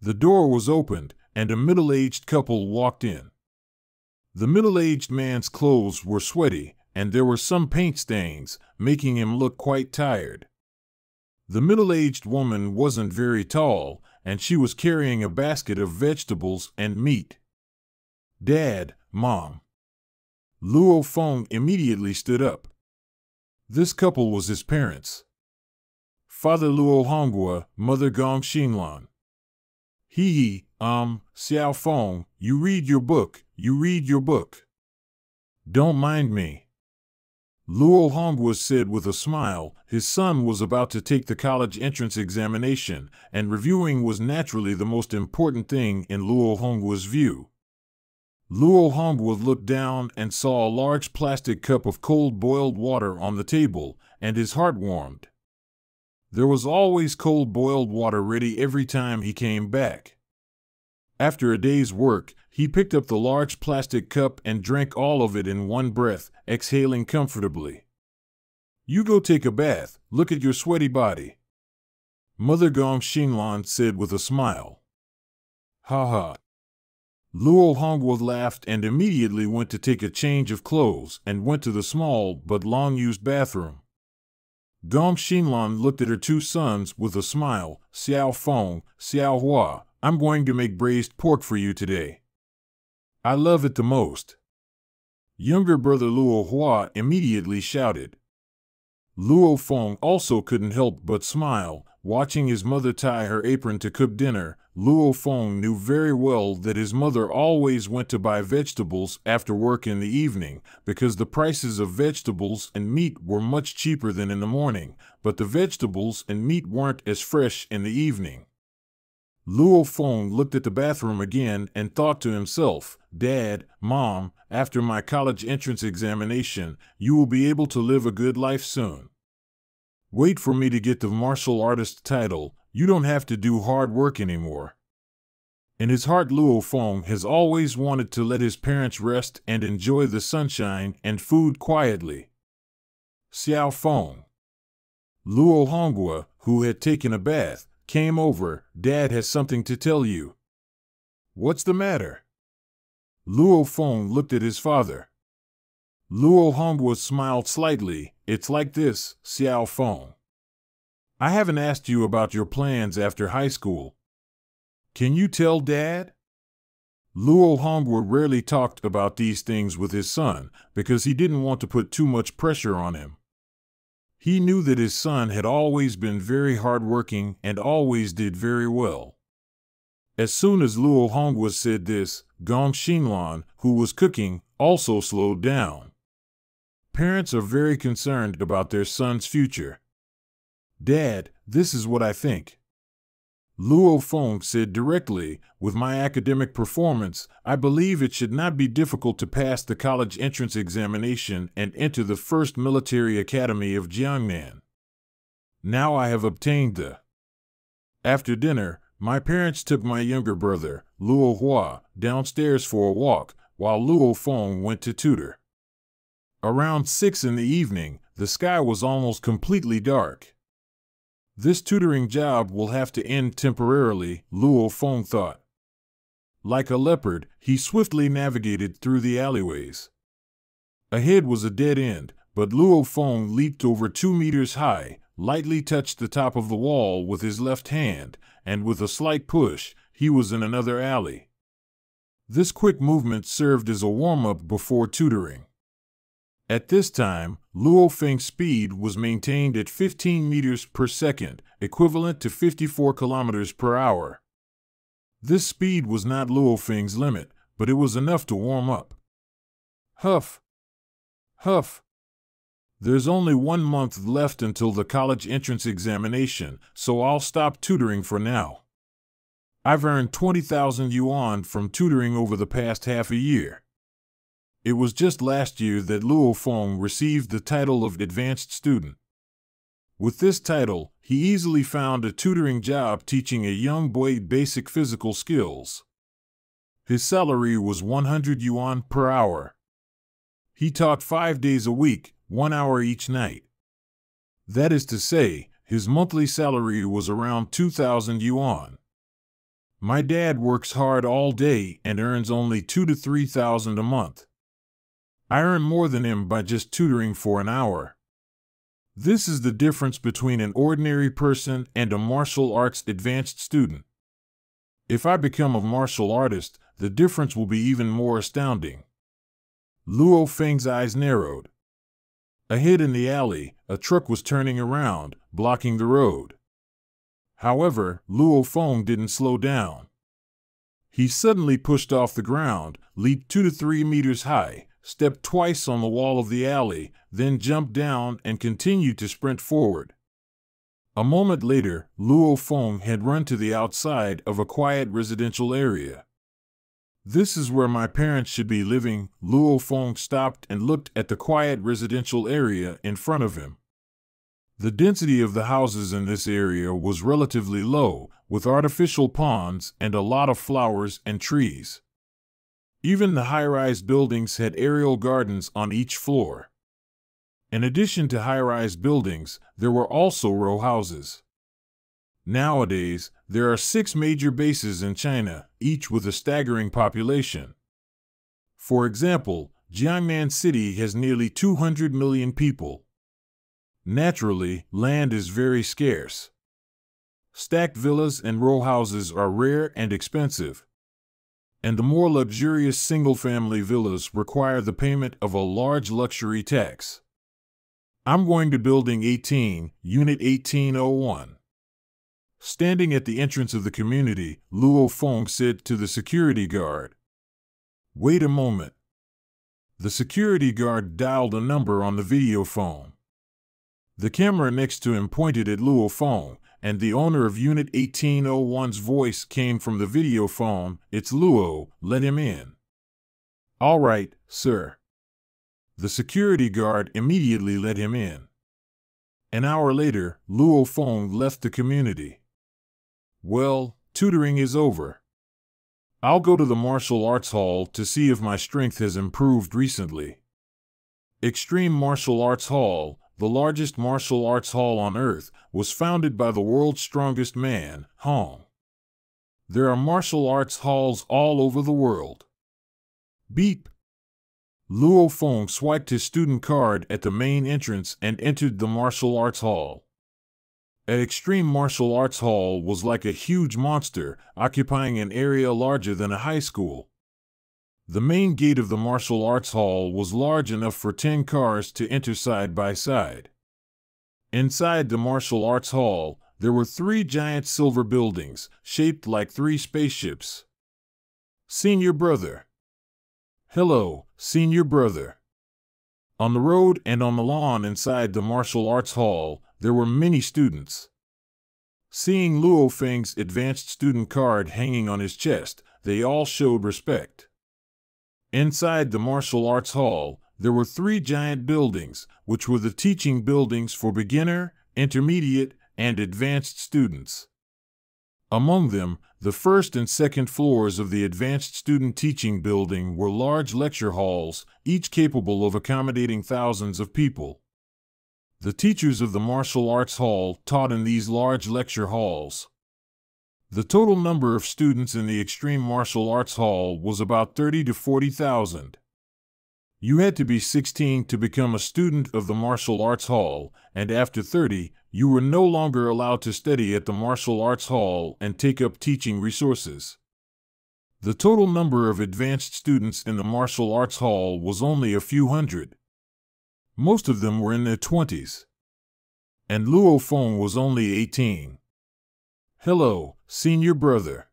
The door was opened, and a middle-aged couple walked in. The middle-aged man's clothes were sweaty, and there were some paint stains, making him look quite tired. The middle-aged woman wasn't very tall, and she was carrying a basket of vegetables and meat. "Dad, Mom." Luo Feng immediately stood up. This couple was his parents. Father Luo Honghua, Mother Gong Xinlan. Xiao Feng, you read your book. Don't mind me. Luo Honghua said with a smile. His son was about to take the college entrance examination, and reviewing was naturally the most important thing in Luo Honghua's view. Luo Honghua looked down and saw a large plastic cup of cold boiled water on the table, and his heart warmed. There was always cold boiled water ready every time he came back. After a day's work, he picked up the large plastic cup and drank all of it in one breath, exhaling comfortably. "You go take a bath, look at your sweaty body," Mother Gong Xinlan said with a smile. "Ha ha." Luo Honghua laughed and immediately went to take a change of clothes and went to the small but long-used bathroom. Gong Xinlan looked at her two sons with a smile. "Xiao Feng, Xiao Hua, I'm going to make braised pork for you today. I love it the most." Younger brother Luo Hua immediately shouted. Luo Feng also couldn't help but smile. Watching his mother tie her apron to cook dinner, Luo Feng knew very well that his mother always went to buy vegetables after work in the evening, because the prices of vegetables and meat were much cheaper than in the morning, but the vegetables and meat weren't as fresh in the evening. Luo Feng looked at the bathroom again and thought to himself, "Dad, Mom, after my college entrance examination, you will be able to live a good life soon. Wait for me to get the martial artist title. You don't have to do hard work anymore." In his heart, Luo Feng has always wanted to let his parents rest and enjoy the sunshine and food quietly. Xiao Feng. Luo Honghua, who had taken a bath, came over. "Dad has something to tell you." "What's the matter?" Luo Feng looked at his father. Luo Honghua smiled slightly. "It's like this, Xiao Feng. I haven't asked you about your plans after high school. Can you tell Dad?" Luo Honghua rarely talked about these things with his son because he didn't want to put too much pressure on him. He knew that his son had always been very hardworking and always did very well. As soon as Luo Honghua said this, Gong Xinlan, who was cooking, also slowed down. Parents are very concerned about their son's future. "Dad, this is what I think," Luo Feng said directly. "With my academic performance, I believe it should not be difficult to pass the college entrance examination and enter the first military academy of Jiangnan. Now I have obtained the..." After dinner, my parents took my younger brother, Luo Hua, downstairs for a walk, while Luo Feng went to tutor. Around 6 in the evening, the sky was almost completely dark. This tutoring job will have to end temporarily, Luo Feng thought. Like a leopard, he swiftly navigated through the alleyways. Ahead was a dead end, but Luo Feng leaped over 2 meters high, lightly touched the top of the wall with his left hand, and with a slight push, he was in another alley. This quick movement served as a warm-up before tutoring. At this time, Luo Feng's speed was maintained at 15 meters per second, equivalent to 54 kilometers per hour. This speed was not Luo Feng's limit, but it was enough to warm up. Huff. Huff. There's only 1 month left until the college entrance examination, so I'll stop tutoring for now. I've earned 20,000 yuan from tutoring over the past half a year. It was just last year that Luo Feng received the title of advanced student. With this title, he easily found a tutoring job teaching a young boy basic physical skills. His salary was 100 yuan per hour. He taught 5 days a week, 1 hour each night. That is to say, his monthly salary was around 2,000 yuan. My dad works hard all day and earns only 2,000 to 3,000 a month. I earn more than him by just tutoring for an hour. This is the difference between an ordinary person and a martial arts advanced student. If I become a martial artist, the difference will be even more astounding. Luo Feng's eyes narrowed. Ahead in the alley, a truck was turning around, blocking the road. However, Luo Feng didn't slow down. He suddenly pushed off the ground, leaped 2 to 3 meters high, stepped twice on the wall of the alley, then jumped down and continued to sprint forward. A moment later, Luo Feng had run to the outside of a quiet residential area. This is where my parents should be living. Luo Feng stopped and looked at the quiet residential area in front of him. The density of the houses in this area was relatively low, with artificial ponds and a lot of flowers and trees. Even the high-rise buildings had aerial gardens on each floor. In addition to high-rise buildings, there were also row houses. Nowadays, there are 6 major bases in China, each with a staggering population. For example, Jiangnan City has nearly 200 million people. Naturally, land is very scarce. Stacked villas and row houses are rare and expensive. And the more luxurious single-family villas require the payment of a large luxury tax. I'm going to Building 18, Unit 1801. Standing at the entrance of the community, Luo Feng said to the security guard, "Wait a moment." The security guard dialed a number on the video phone. The camera next to him pointed at Luo Feng, and the owner of Unit 1801's voice came from the video phone. "It's Luo, let him in." "All right, sir." The security guard immediately let him in. An hour later, Luo Feng left the community. "Well, tutoring is over. I'll go to the martial arts hall to see if my strength has improved recently." Extreme Martial Arts Hall, the largest martial arts hall on Earth, was founded by the world's strongest man, Hong. There are martial arts halls all over the world. Beep. Luo Feng swiped his student card at the main entrance and entered the martial arts hall. An Extreme Martial Arts Hall was like a huge monster, occupying an area larger than a high school. The main gate of the martial arts hall was large enough for 10 cars to enter side by side. Inside the martial arts hall, there were 3 giant silver buildings, shaped like 3 spaceships. Senior brother. Hello, senior brother. On the road and on the lawn inside the martial arts hall, there were many students. Seeing Luo Feng's advanced student card hanging on his chest, they all showed respect. Inside the martial arts hall, there were 3 giant buildings, which were the teaching buildings for beginner, intermediate, and advanced students. Among them, the first and second floors of the advanced student teaching building were large lecture halls, each capable of accommodating thousands of people. The teachers of the martial arts hall taught in these large lecture halls. The total number of students in the Extreme Martial Arts Hall was about 30 to 40,000. You had to be 16 to become a student of the Martial Arts Hall, and after 30, you were no longer allowed to study at the Martial Arts Hall and take up teaching resources. The total number of advanced students in the martial arts hall was only a few hundred. Most of them were in their 20s. And Luo Feng was only 18. "Hello, senior brother."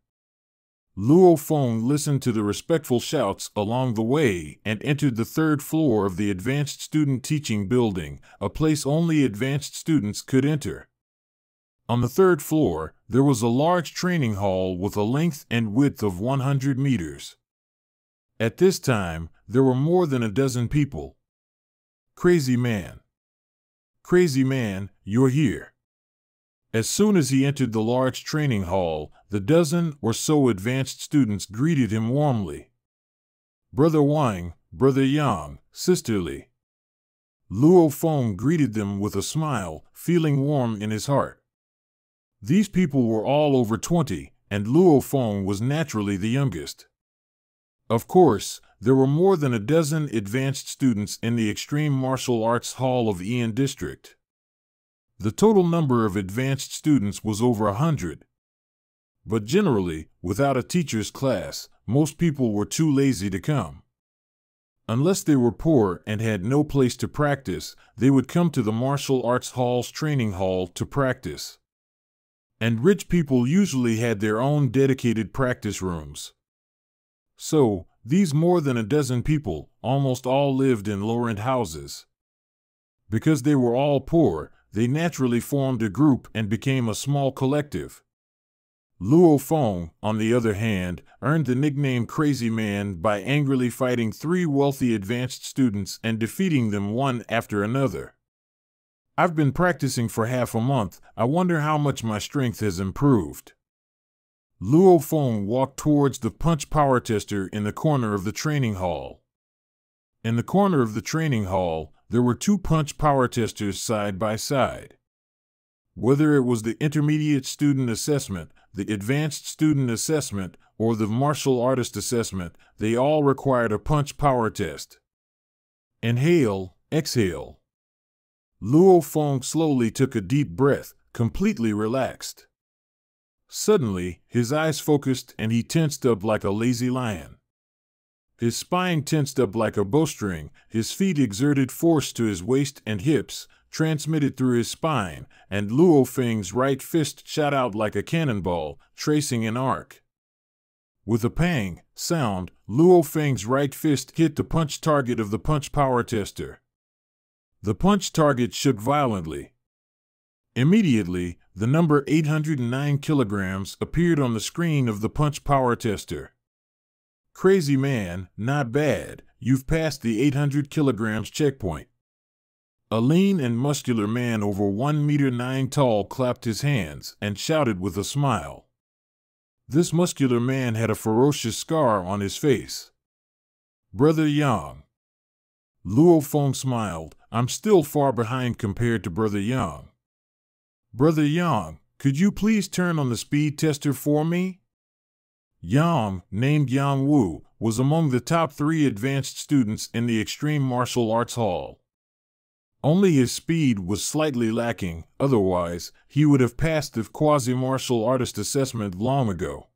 Luo Feng listened to the respectful shouts along the way and entered the third floor of the Advanced Student Teaching Building, a place only advanced students could enter. On the third floor, there was a large training hall with a length and width of 100 meters. At this time, there were more than a dozen people. "Crazy man. Crazy man, you're here." As soon as he entered the large training hall, the dozen or so advanced students greeted him warmly. "Brother Wang, Brother Yang, sisterly." Luo Feng greeted them with a smile, feeling warm in his heart. These people were all over 20, and Luo Feng was naturally the youngest. Of course, there were more than a dozen advanced students in the Extreme Martial Arts Hall of Ian District. The total number of advanced students was over 100. But generally, without a teacher's class, most people were too lazy to come. Unless they were poor and had no place to practice, they would come to the martial arts hall's training hall to practice. And rich people usually had their own dedicated practice rooms. So, these more than a dozen people, almost all lived in low-rent houses. Because they were all poor, they naturally formed a group and became a small collective. Luo Feng, on the other hand, earned the nickname Crazy Man by angrily fighting 3 wealthy advanced students and defeating them one after another. "I've been practicing for half a month. I wonder how much my strength has improved." Luo Feng walked towards the punch power tester in the corner of the training hall. In the corner of the training hall, there were 2 punch power testers side by side. Whether it was the intermediate student assessment, the advanced student assessment, or the martial artist assessment, they all required a punch power test. Inhale, exhale. Luo Feng slowly took a deep breath, completely relaxed. Suddenly, his eyes focused and he tensed up like a lazy lion. His spine tensed up like a bowstring, his feet exerted force to his waist and hips, transmitted through his spine, and Luo Feng's right fist shot out like a cannonball, tracing an arc. With a pang sound, Luo Feng's right fist hit the punch target of the punch power tester. The punch target shook violently. Immediately, the number 809 kilograms appeared on the screen of the punch power tester. "Crazy man, not bad, you've passed the 800 kilograms checkpoint." A lean and muscular man over 1.9 meters tall clapped his hands and shouted with a smile. This muscular man had a ferocious scar on his face. "Brother Yang." Luo Feng smiled. "I'm still far behind compared to Brother Yang." "Brother Yang, could you please turn on the speed tester for me?" Yang, named Yang Wu, was among the top 3 advanced students in the Extreme Martial Arts Hall. Only his speed was slightly lacking, otherwise, he would have passed the quasi-martial artist assessment long ago.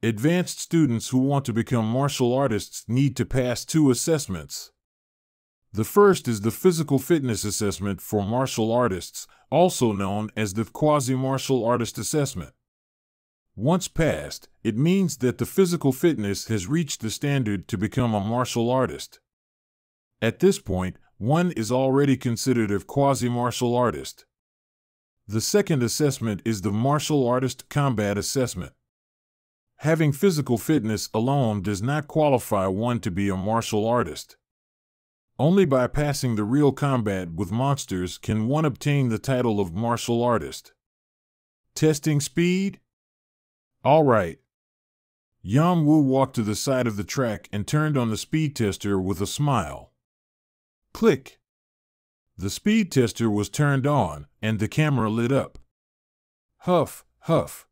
Advanced students who want to become martial artists need to pass 2 assessments. The first is the physical fitness assessment for martial artists, also known as the quasi-martial artist assessment. Once passed, it means that the physical fitness has reached the standard to become a martial artist. At this point, one is already considered a quasi-martial artist. The second assessment is the martial artist combat assessment. Having physical fitness alone does not qualify one to be a martial artist. Only by passing the real combat with monsters can one obtain the title of martial artist. Testing speed? All right. Yang Wu walked to the side of the track and turned on the speed tester with a smile. Click. The speed tester was turned on, and the camera lit up. Huff, huff.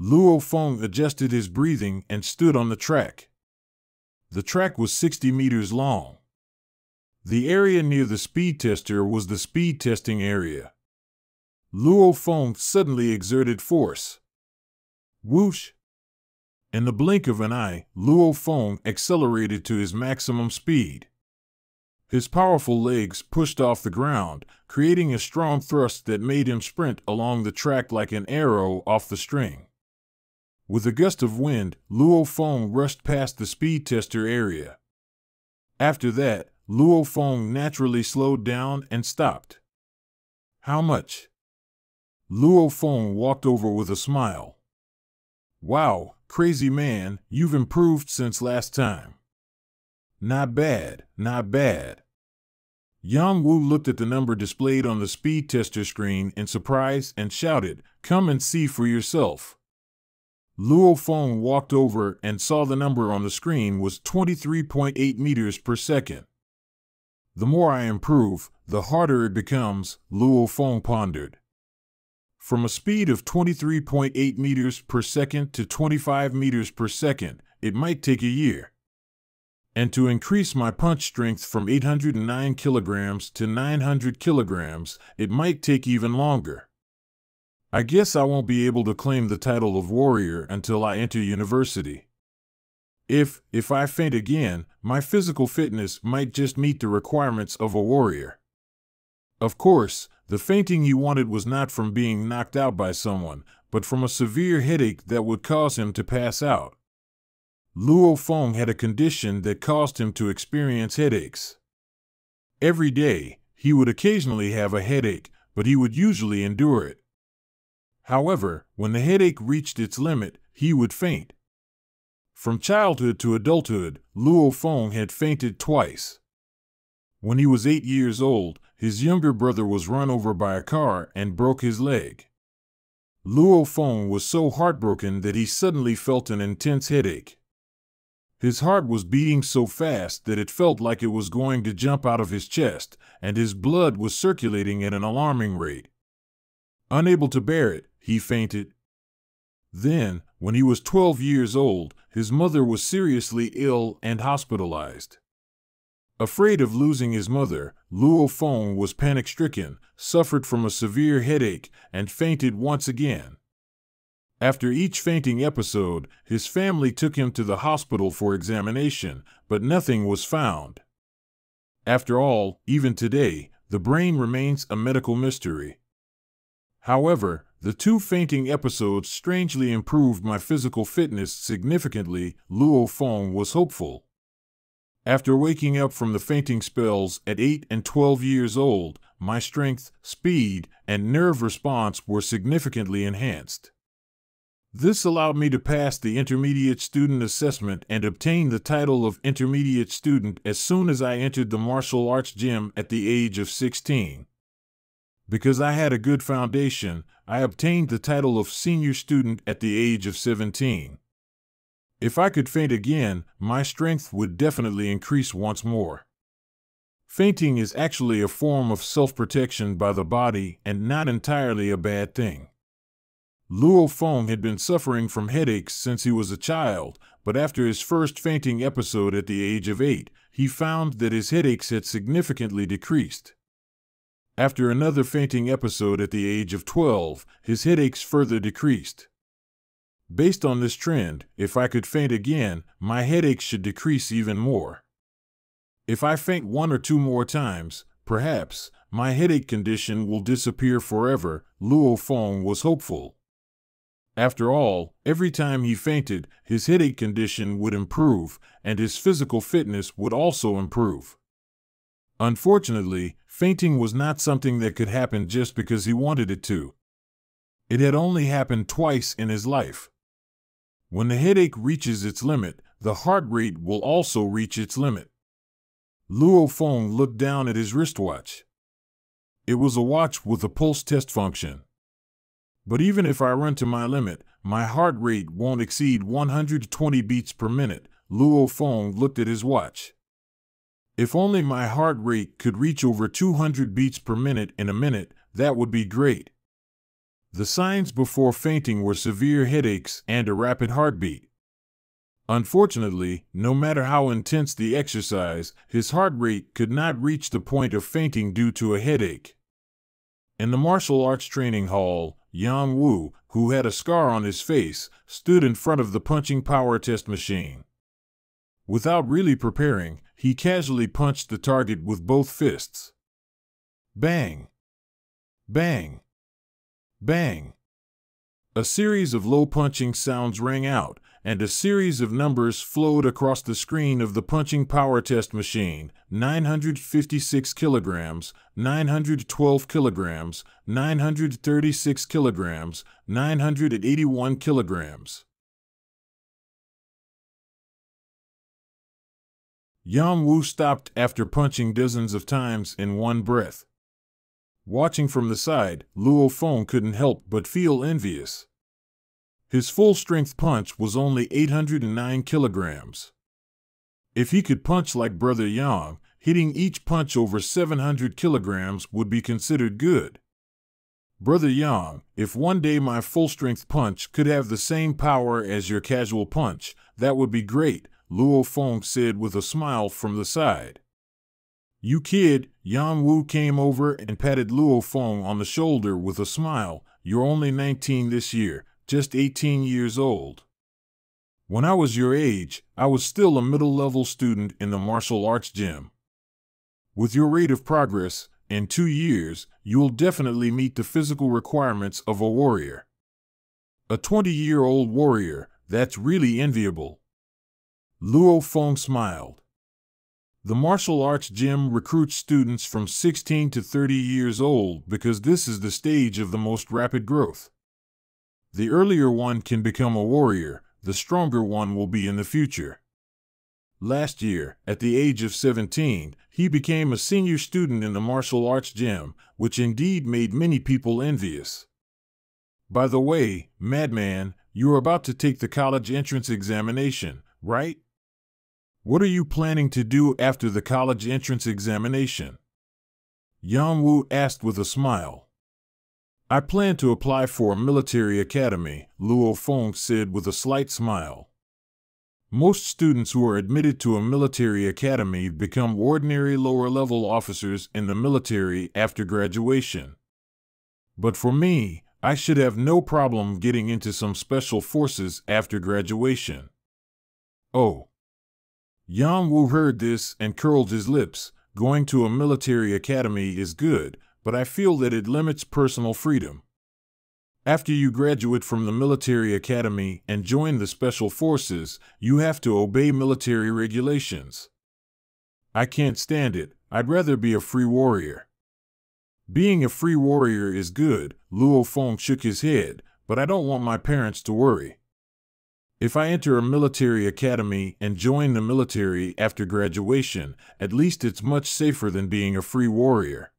Luo Feng adjusted his breathing and stood on the track. The track was 60 meters long. The area near the speed tester was the speed testing area. Luo Feng suddenly exerted force. Whoosh! In the blink of an eye, Luo Feng accelerated to his maximum speed. His powerful legs pushed off the ground, creating a strong thrust that made him sprint along the track like an arrow off the string. With a gust of wind, Luo Feng rushed past the speed tester area. After that, Luo Feng naturally slowed down and stopped. How much? Luo Feng walked over with a smile. Wow, crazy man, you've improved since last time. Not bad, not bad. Yang Wu looked at the number displayed on the speed tester screen in surprise and shouted, "Come and see for yourself." Luo Feng walked over and saw the number on the screen was 23.8 meters per second. The more I improve, the harder it becomes, Luo Feng pondered. From a speed of 23.8 meters per second to 25 meters per second, it might take a year. And to increase my punch strength from 809 kilograms to 900 kilograms, it might take even longer. I guess I won't be able to claim the title of warrior until I enter university. If I faint again, my physical fitness might just meet the requirements of a warrior. Of course, the fainting he wanted was not from being knocked out by someone, but from a severe headache that would cause him to pass out. Luo Feng had a condition that caused him to experience headaches. Every day, he would occasionally have a headache, but he would usually endure it. However, when the headache reached its limit, he would faint. From childhood to adulthood, Luo Feng had fainted twice. When he was 8 years old, his younger brother was run over by a car and broke his leg. Luo Feng was so heartbroken that he suddenly felt an intense headache. His heart was beating so fast that it felt like it was going to jump out of his chest, and his blood was circulating at an alarming rate. Unable to bear it, he fainted. Then, when he was 12 years old, his mother was seriously ill and hospitalized. Afraid of losing his mother, Luo Feng was panic-stricken, suffered from a severe headache, and fainted once again. After each fainting episode, his family took him to the hospital for examination, but nothing was found. After all, even today, the brain remains a medical mystery. However, the 2 fainting episodes strangely improved my physical fitness significantly. Luo Feng was hopeful. After waking up from the fainting spells at 8 and 12 years old, my strength, speed, and nerve response were significantly enhanced. This allowed me to pass the intermediate student assessment and obtain the title of intermediate student as soon as I entered the martial arts gym at the age of 16. Because I had a good foundation, I obtained the title of senior student at the age of 17. If I could faint again, my strength would definitely increase once more. Fainting is actually a form of self-protection by the body and not entirely a bad thing. Luo Feng had been suffering from headaches since he was a child, but after his first fainting episode at the age of 8, he found that his headaches had significantly decreased. After another fainting episode at the age of 12, his headaches further decreased. Based on this trend, if I could faint again, my headaches should decrease even more. If I faint 1 or 2 more times, perhaps, my headache condition will disappear forever. Luo Feng was hopeful. After all, every time he fainted, his headache condition would improve, and his physical fitness would also improve. Unfortunately, fainting was not something that could happen just because he wanted it to. It had only happened twice in his life. When the headache reaches its limit, the heart rate will also reach its limit. Luo Feng looked down at his wristwatch. It was a watch with a pulse test function. But even if I run to my limit, my heart rate won't exceed 120 beats per minute. Luo Feng looked at his watch. If only my heart rate could reach over 200 beats per minute in a minute, that would be great. The signs before fainting were severe headaches and a rapid heartbeat. Unfortunately, no matter how intense the exercise, his heart rate could not reach the point of fainting due to a headache. In the martial arts training hall, Yang Wu, who had a scar on his face, stood in front of the punching power test machine. Without really preparing, he casually punched the target with both fists. Bang! Bang! Bang! A series of low punching sounds rang out, and a series of numbers flowed across the screen of the punching power test machine: 956 kilograms, 912 kilograms, 936 kilograms, 981 kilograms. Yang Wu stopped after punching dozens of times in one breath. Watching from the side, Luo Feng couldn't help but feel envious. His full-strength punch was only 809 kilograms. If he could punch like Brother Yang, hitting each punch over 700 kilograms would be considered good. Brother Yang, if one day my full-strength punch could have the same power as your casual punch, that would be great, Luo Feng said with a smile from the side. You kid, Yang Wu came over and patted Luo Feng on the shoulder with a smile. You're only 19 this year, just 18 years old. When I was your age, I was still a middle-level student in the martial arts gym. With your rate of progress, in 2 years, you'll definitely meet the physical requirements of a warrior. A 20-year-old warrior, that's really enviable. Luo Feng smiled. The martial arts gym recruits students from 16 to 30 years old because this is the stage of the most rapid growth. The earlier one can become a warrior, the stronger one will be in the future. Last year, at the age of 17, he became a senior student in the martial arts gym, which indeed made many people envious. By the way, madman, you're about to take the college entrance examination, right? What are you planning to do after the college entrance examination? Yang Wu asked with a smile. I plan to apply for a military academy, Luo Feng said with a slight smile. Most students who are admitted to a military academy become ordinary lower-level officers in the military after graduation. But for me, I should have no problem getting into some special forces after graduation. Oh. Yang Wu heard this and curled his lips. Going to a military academy is good, but I feel that it limits personal freedom. After you graduate from the military academy and join the special forces, you have to obey military regulations. I can't stand it. I'd rather be a free warrior. Being a free warrior is good, Luo Feng shook his head, but I don't want my parents to worry. If I enter a military academy and join the military after graduation, at least it's much safer than being a free warrior.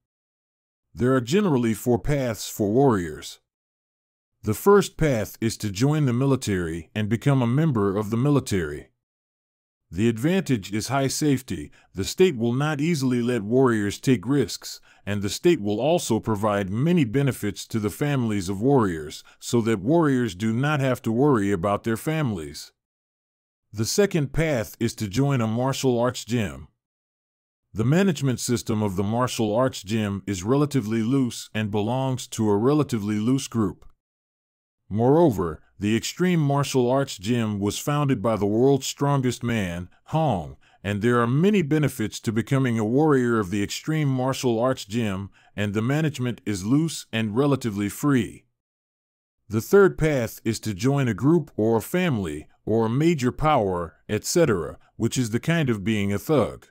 There are generally 4 paths for warriors. The first path is to join the military and become a member of the military. The advantage is high safety. The state will not easily let warriors take risks, and the state will also provide many benefits to the families of warriors, so that warriors do not have to worry about their families. The second path is to join a martial arts gym. The management system of the martial arts gym is relatively loose and belongs to a relatively loose group. Moreover, the Extreme Martial Arts Gym was founded by the world's strongest man, Hong, and there are many benefits to becoming a warrior of the Extreme Martial Arts Gym, and the management is loose and relatively free. The third path is to join a group or a family or a major power, etc., which is the kind of being a thug.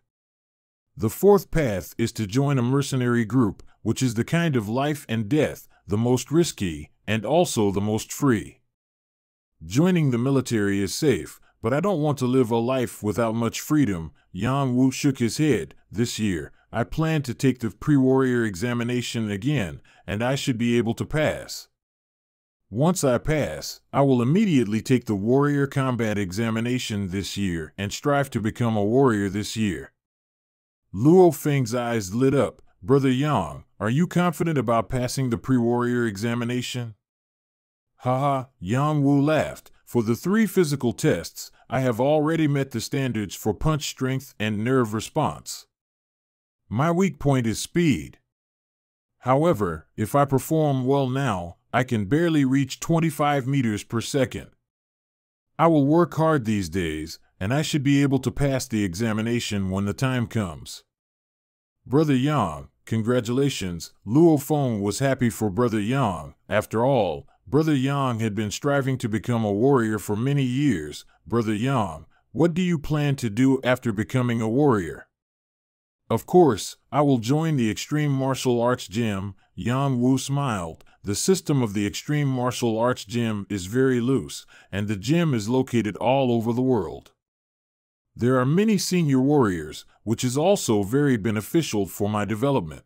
The fourth path is to join a mercenary group, which is the kind of life and death, the most risky, and also the most free. Joining the military is safe, but I don't want to live a life without much freedom. Yang Wu shook his head. This year, I plan to take the pre-warrior examination again, and I should be able to pass. Once I pass, I will immediately take the warrior combat examination this year and strive to become a warrior this year. Luo Feng's eyes lit up. Brother Yang, are you confident about passing the pre-warrior examination? Haha, Yang Wu laughed. For the 3 physical tests, I have already met the standards for punch strength and nerve response. My weak point is speed. However, if I perform well now, I can barely reach 25 meters per second. I will work hard these days, and I should be able to pass the examination when the time comes. Brother Yang, congratulations. Luo Feng was happy for Brother Yang. After all, Brother Yang had been striving to become a warrior for many years. Brother Yang, what do you plan to do after becoming a warrior? Of course, I will join the Extreme Martial Arts Gym. Yang Wu smiled. The system of the Extreme Martial Arts Gym is very loose, and the gym is located all over the world. There are many senior warriors, which is also very beneficial for my development.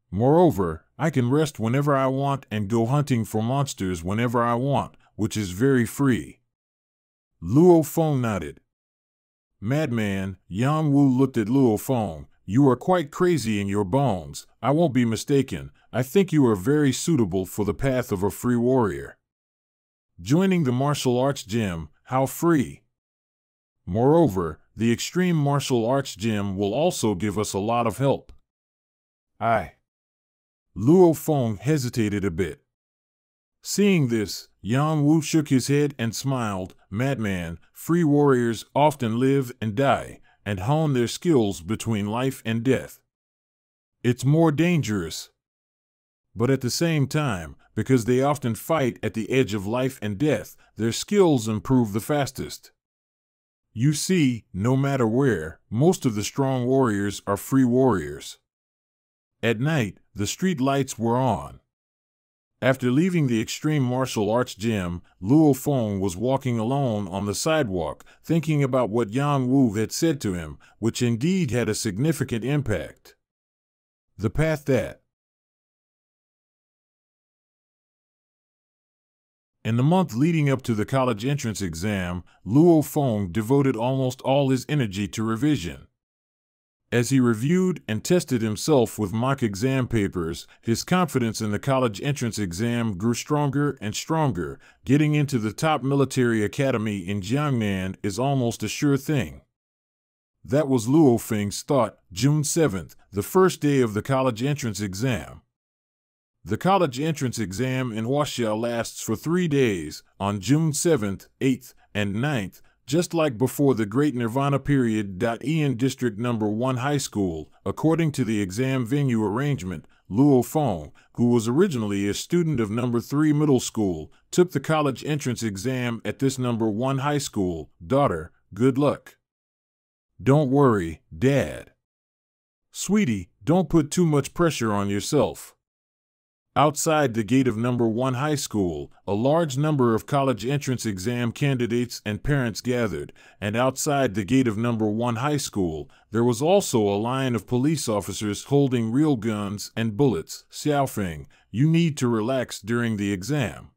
Moreover, I can rest whenever I want and go hunting for monsters whenever I want, which is very free. Luo Feng nodded. Madman, Yang Wu looked at Luo Feng. You are quite crazy in your bones. I won't be mistaken. I think you are very suitable for the path of a free warrior. Joining the martial arts gym, how free? Moreover, the Extreme Martial Arts Gym will also give us a lot of help. Luo Feng hesitated a bit. Seeing this, Yang Wu shook his head and smiled. Madman, free warriors often live and die, and hone their skills between life and death. It's more dangerous. But at the same time, because they often fight at the edge of life and death, their skills improve the fastest. You see, no matter where, most of the strong warriors are free warriors. At night, the street lights were on. After leaving the Extreme Martial Arts Gym, Luo Feng was walking alone on the sidewalk, thinking about what Yang Wu had said to him, which indeed had a significant impact. The path that. In the month leading up to the college entrance exam, Luo Feng devoted almost all his energy to revision. As he reviewed and tested himself with mock exam papers, his confidence in the college entrance exam grew stronger and stronger. Getting into the top military academy in Jiangnan is almost a sure thing. That was Luo Feng's thought. June 7th, the first day of the college entrance exam. The college entrance exam in Huaxiao lasts for 3 days, on June 7th, 8th, and 9th, just like before the Great Nirvana period. In District No. 1 High School, according to the exam venue arrangement, Luo Feng, who was originally a student of No. 3 Middle School, took the college entrance exam at this No. 1 High School. Daughter, good luck. Don't worry, Dad. Sweetie, don't put too much pressure on yourself. Outside the gate of No. 1 High School, a large number of college entrance exam candidates and parents gathered, and outside the gate of No. 1 High School, there was also a line of police officers holding real guns and bullets. Xiaofeng, you need to relax during the exam.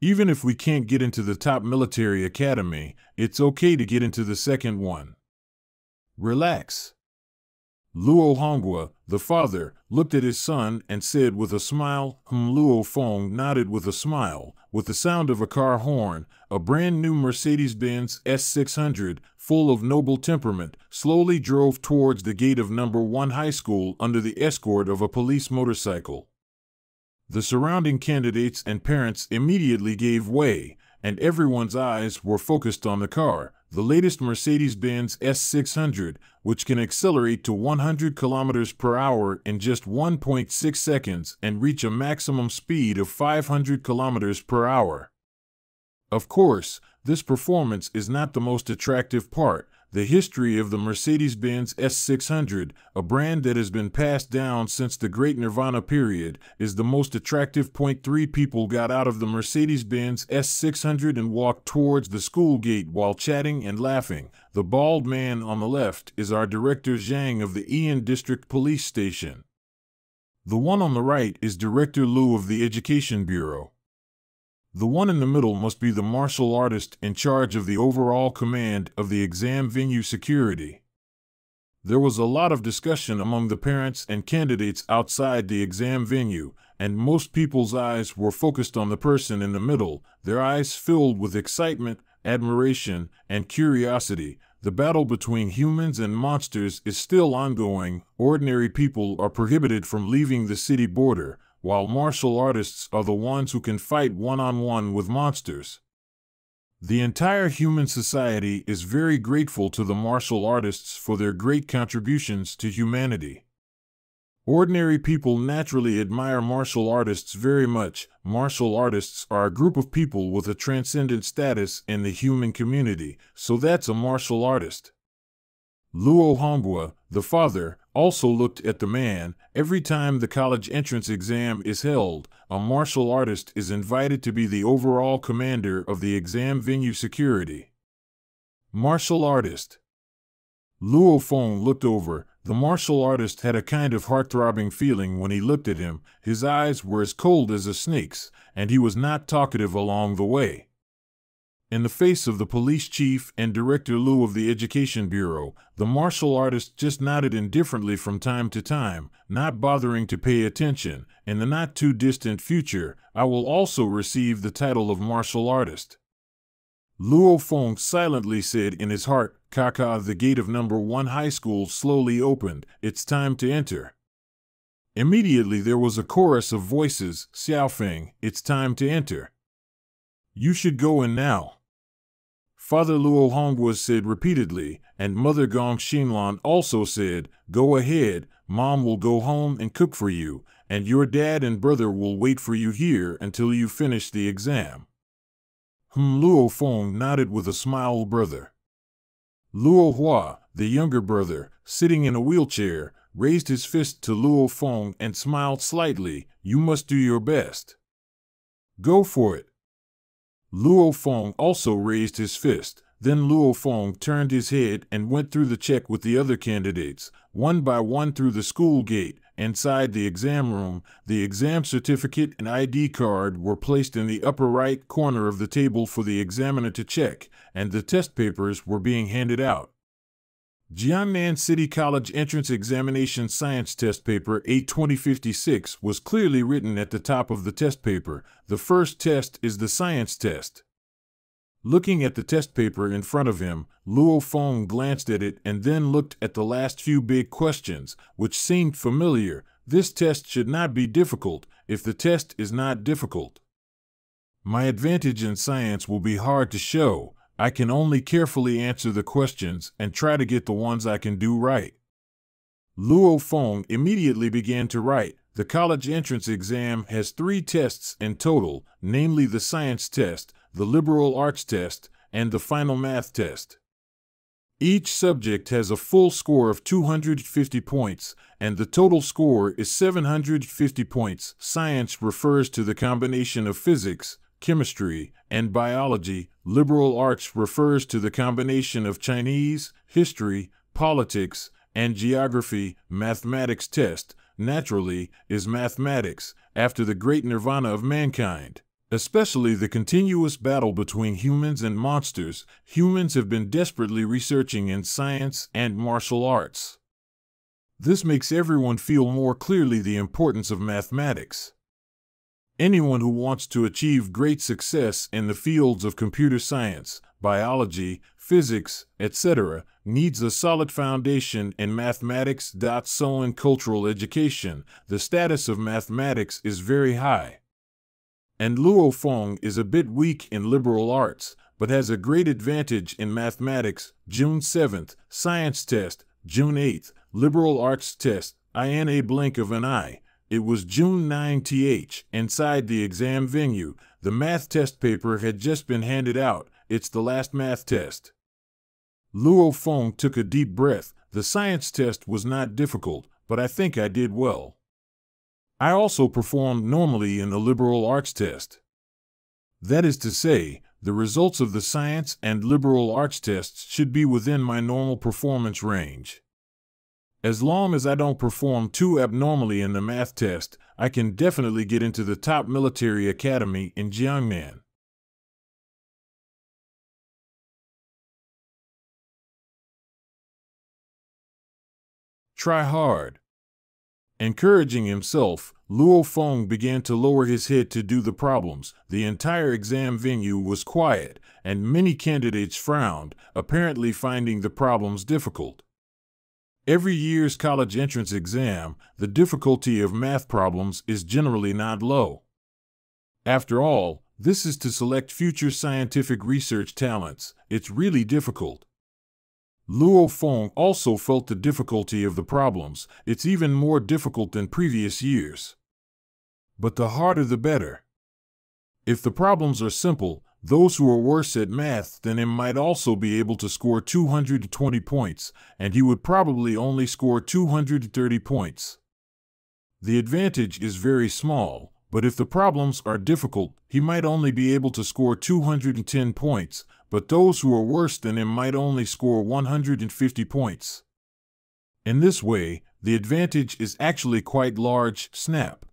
Even if we can't get into the top military academy, it's okay to get into the second one. Relax. Luo Honghua, the father, looked at his son and said with a smile. Luo Feng nodded with a smile. With the sound of a car horn, a brand new Mercedes-Benz S600, full of noble temperament, slowly drove towards the gate of No. 1 High School under the escort of a police motorcycle. The surrounding candidates and parents immediately gave way, and everyone's eyes were focused on the car, the latest Mercedes-Benz S600, which can accelerate to 100 kilometers per hour in just 1.6 seconds and reach a maximum speed of 500 kilometers per hour. Of course, this performance is not the most attractive part. The history of the Mercedes-Benz S600, a brand that has been passed down since the Great Nirvana period, is the most attractive. 3 people got out of the Mercedes-Benz S600 and walked towards the school gate while chatting and laughing. The bald man on the left is our Director Zhang of the Ian District Police Station. The one on the right is Director Liu of the Education Bureau. The one in the middle must be the martial artist in charge of the overall command of the exam venue security. There was a lot of discussion among the parents and candidates outside the exam venue, and most people's eyes were focused on the person in the middle, their eyes filled with excitement, admiration, and curiosity. The battle between humans and monsters is still ongoing. Ordinary people are prohibited from leaving the city border, while martial artists are the ones who can fight one-on-one with monsters. The entire human society is very grateful to the martial artists for their great contributions to humanity. Ordinary people naturally admire martial artists very much. Martial artists are a group of people with a transcendent status in the human community, so that's a martial artist. Luo Honghua, the father, also looked at the man. Every time the college entrance exam is held, a martial artist is invited to be the overall commander of the exam venue security. Martial artist. Luo Feng looked over. The martial artist had a kind of heart-throbbing feeling when he looked at him. His eyes were as cold as a snake's, and he was not talkative along the way. In the face of the police chief and Director Liu of the Education Bureau, the martial artist just nodded indifferently from time to time, not bothering to pay attention. In the not-too-distant future, I will also receive the title of martial artist. Luo Feng silently said in his heart, "Kaka." The gate of number 1 high school slowly opened. It's time to enter. Immediately there was a chorus of voices. "Xiaofeng, it's time to enter. You should go in now." Father Luo Honghua said repeatedly, and Mother Gong Xinlan also said, "Go ahead, Mom will go home and cook for you, and your dad and brother will wait for you here until you finish the exam." Luo Feng nodded with a smile. Brother Luo Hua, the younger brother, sitting in a wheelchair, raised his fist to Luo Feng and smiled slightly. "You must do your best. Go for it." Luo Feng also raised his fist. Then Luo Feng turned his head and went through the check with the other candidates, one by one through the school gate. Inside the exam room, the exam certificate and ID card were placed in the upper right corner of the table for the examiner to check, and the test papers were being handed out. Jiangnan City College Entrance Examination Science Test Paper A2056 was clearly written at the top of the test paper. The first test is the science test. Looking at the test paper in front of him, Luo Feng glanced at it and then looked at the last few big questions, which seemed familiar. This test should not be difficult, if the test is not difficult. My advantage in science will be hard to show. I can only carefully answer the questions and try to get the ones I can do right. Luo Feng immediately began to write. The college entrance exam has 3 tests in total, namely the science test, the liberal arts test, and the final math test. Each subject has a full score of 250 points, and the total score is 750 points. Science refers to the combination of physics, chemistry, and biology. Liberal arts refers to the combination of Chinese, history, politics, and geography. Mathematics test, naturally, is mathematics, after the great nirvana of mankind. Especially the continuous battle between humans and monsters, humans have been desperately researching in science and martial arts. This makes everyone feel more clearly the importance of mathematics. Anyone who wants to achieve great success in the fields of computer science, biology, physics, etc., needs a solid foundation in mathematics. So in cultural education, the status of mathematics is very high. And Luo Feng is a bit weak in liberal arts, but has a great advantage in mathematics. June 7th, science test. June 8th, liberal arts test. In a blink of an eye. It was June 9th. Inside the exam venue, the math test paper had just been handed out. It's the last math test. Luo Feng took a deep breath. The science test was not difficult, but I think I did well. I also performed normally in the liberal arts test. That is to say, the results of the science and liberal arts tests should be within my normal performance range. As long as I don't perform too abnormally in the math test, I can definitely get into the top military academy in Jiangnan. Try hard. Encouraging himself, Luo Feng began to lower his head to do the problems. The entire exam venue was quiet, and many candidates frowned, apparently finding the problems difficult. Every year's college entrance exam, the difficulty of math problems is generally not low. After all, this is to select future scientific research talents. It's really difficult. Luo Feng also felt the difficulty of the problems. It's even more difficult than previous years. But the harder the better. If the problems are simple, those who are worse at math than him might also be able to score 220 points, and he would probably only score 230 points. The advantage is very small, but if the problems are difficult, he might only be able to score 210 points, but those who are worse than him might only score 150 points. In this way, the advantage is actually quite large. Snap.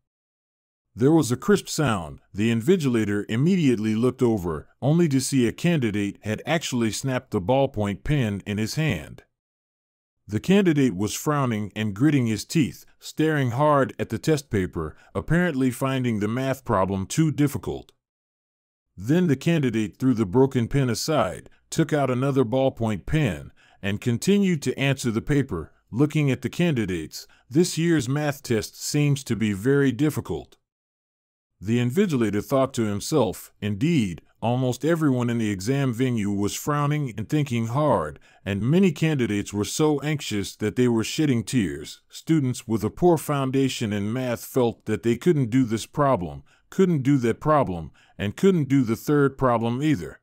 There was a crisp sound. The invigilator immediately looked over, only to see a candidate had actually snapped the ballpoint pen in his hand. The candidate was frowning and gritting his teeth, staring hard at the test paper, apparently finding the math problem too difficult. Then the candidate threw the broken pen aside, took out another ballpoint pen, and continued to answer the paper, looking at the candidates. This year's math test seems to be very difficult. The invigilator thought to himself, indeed, almost everyone in the exam venue was frowning and thinking hard, and many candidates were so anxious that they were shedding tears. Students with a poor foundation in math felt that they couldn't do this problem, couldn't do that problem, and couldn't do the third problem either.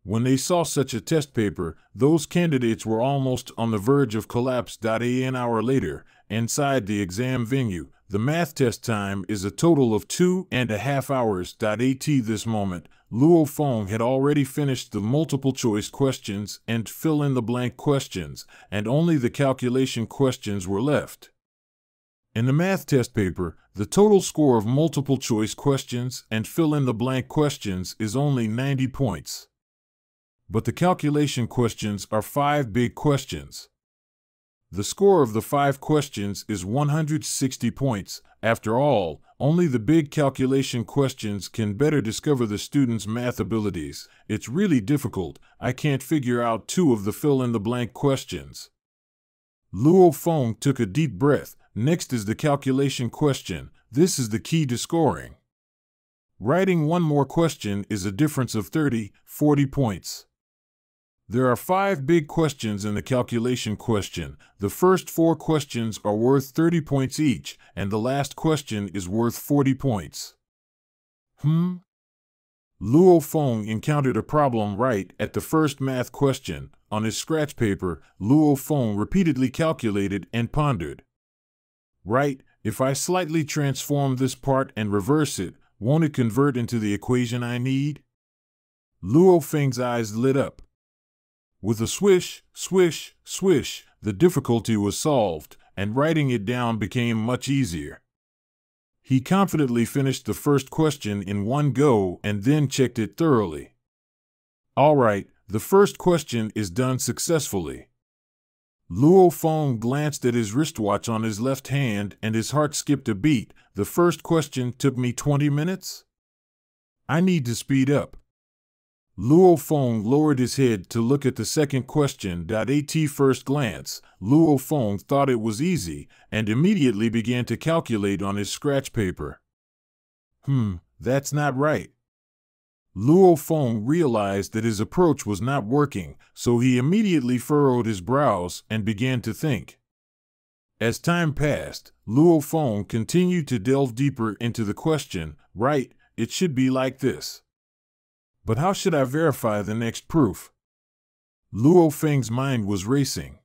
When they saw such a test paper, those candidates were almost on the verge of collapse. An hour later, inside the exam venue, the math test time is a total of 2.5 hours. At this moment, Luo Feng had already finished the multiple-choice questions and fill-in-the-blank questions, and only the calculation questions were left. In the math test paper, the total score of multiple-choice questions and fill-in-the-blank questions is only 90 points. But the calculation questions are 5 big questions. The score of the 5 questions is 160 points. After all, only the big calculation questions can better discover the student's math abilities. It's really difficult. I can't figure out 2 of the fill-in-the-blank questions. Luo Feng took a deep breath. Next is the calculation question. This is the key to scoring. Writing one more question is a difference of 40 points. There are 5 big questions in the calculation question. The first 4 questions are worth 30 points each, and the last question is worth 40 points. Luo Feng encountered a problem right at the first math question. On his scratch paper, Luo Feng repeatedly calculated and pondered. Right, if I slightly transform this part and reverse it, won't it convert into the equation I need? Luo Feng's eyes lit up. With a swish, swish, swish, the difficulty was solved, and writing it down became much easier. He confidently finished the first question in one go and then checked it thoroughly. All right, the first question is done successfully. Luo Feng glanced at his wristwatch on his left hand and his heart skipped a beat. The first question took me 20 minutes? I need to speed up. Luo Feng lowered his head to look at the second question. At first glance, Luo Feng thought it was easy and immediately began to calculate on his scratch paper. That's not right. Luo Feng realized that his approach was not working, so he immediately furrowed his brows and began to think. As time passed, Luo Feng continued to delve deeper into the question. Right, it should be like this. But how should I verify the next proof? Luo Feng's mind was racing.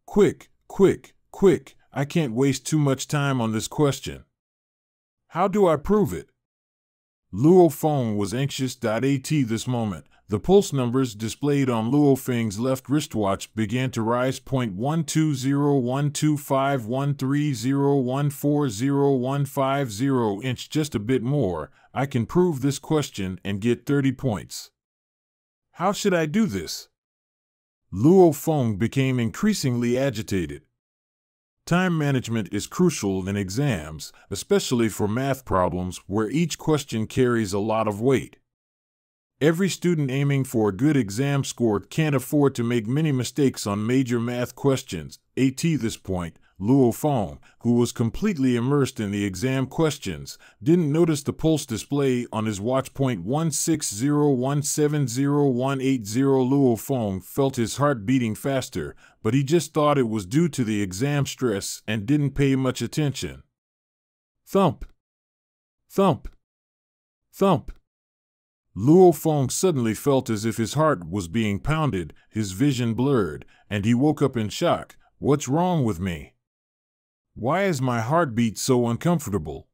Quick, quick, quick, I can't waste too much time on this question. How do I prove it? Luo Feng was anxious. At this moment, the pulse numbers displayed on Luo Feng's left wristwatch began to rise. 120125130140150 inch, just a bit more. I can prove this question and get 30 points. How should I do this? Luo Feng became increasingly agitated. Time management is crucial in exams, especially for math problems where each question carries a lot of weight. Every student aiming for a good exam score can't afford to make many mistakes on major math questions. At this point, Luo Feng, who was completely immersed in the exam questions, didn't notice the pulse display on his watch. 160170180. Luo Feng felt his heart beating faster, but he just thought it was due to the exam stress and didn't pay much attention. Thump! Thump! Thump! Luo Feng suddenly felt as if his heart was being pounded, his vision blurred, and he woke up in shock. What's wrong with me? Why is my heartbeat so uncomfortable?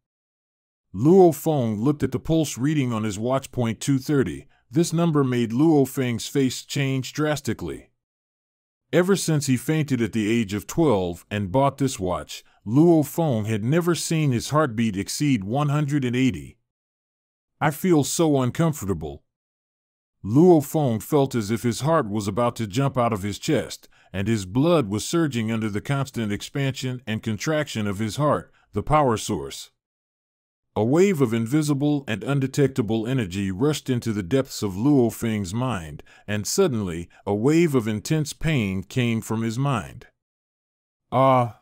Luo Feng looked at the pulse reading on his watch. 230. This number made Luo Feng's face change drastically. Ever since he fainted at the age of 12 and bought this watch, Luo Feng had never seen his heartbeat exceed 180. I feel so uncomfortable. Luo Feng felt as if his heart was about to jump out of his chest, and his blood was surging under the constant expansion and contraction of his heart, the power source. A wave of invisible and undetectable energy rushed into the depths of Luo Feng's mind, and suddenly, a wave of intense pain came from his mind. Ah!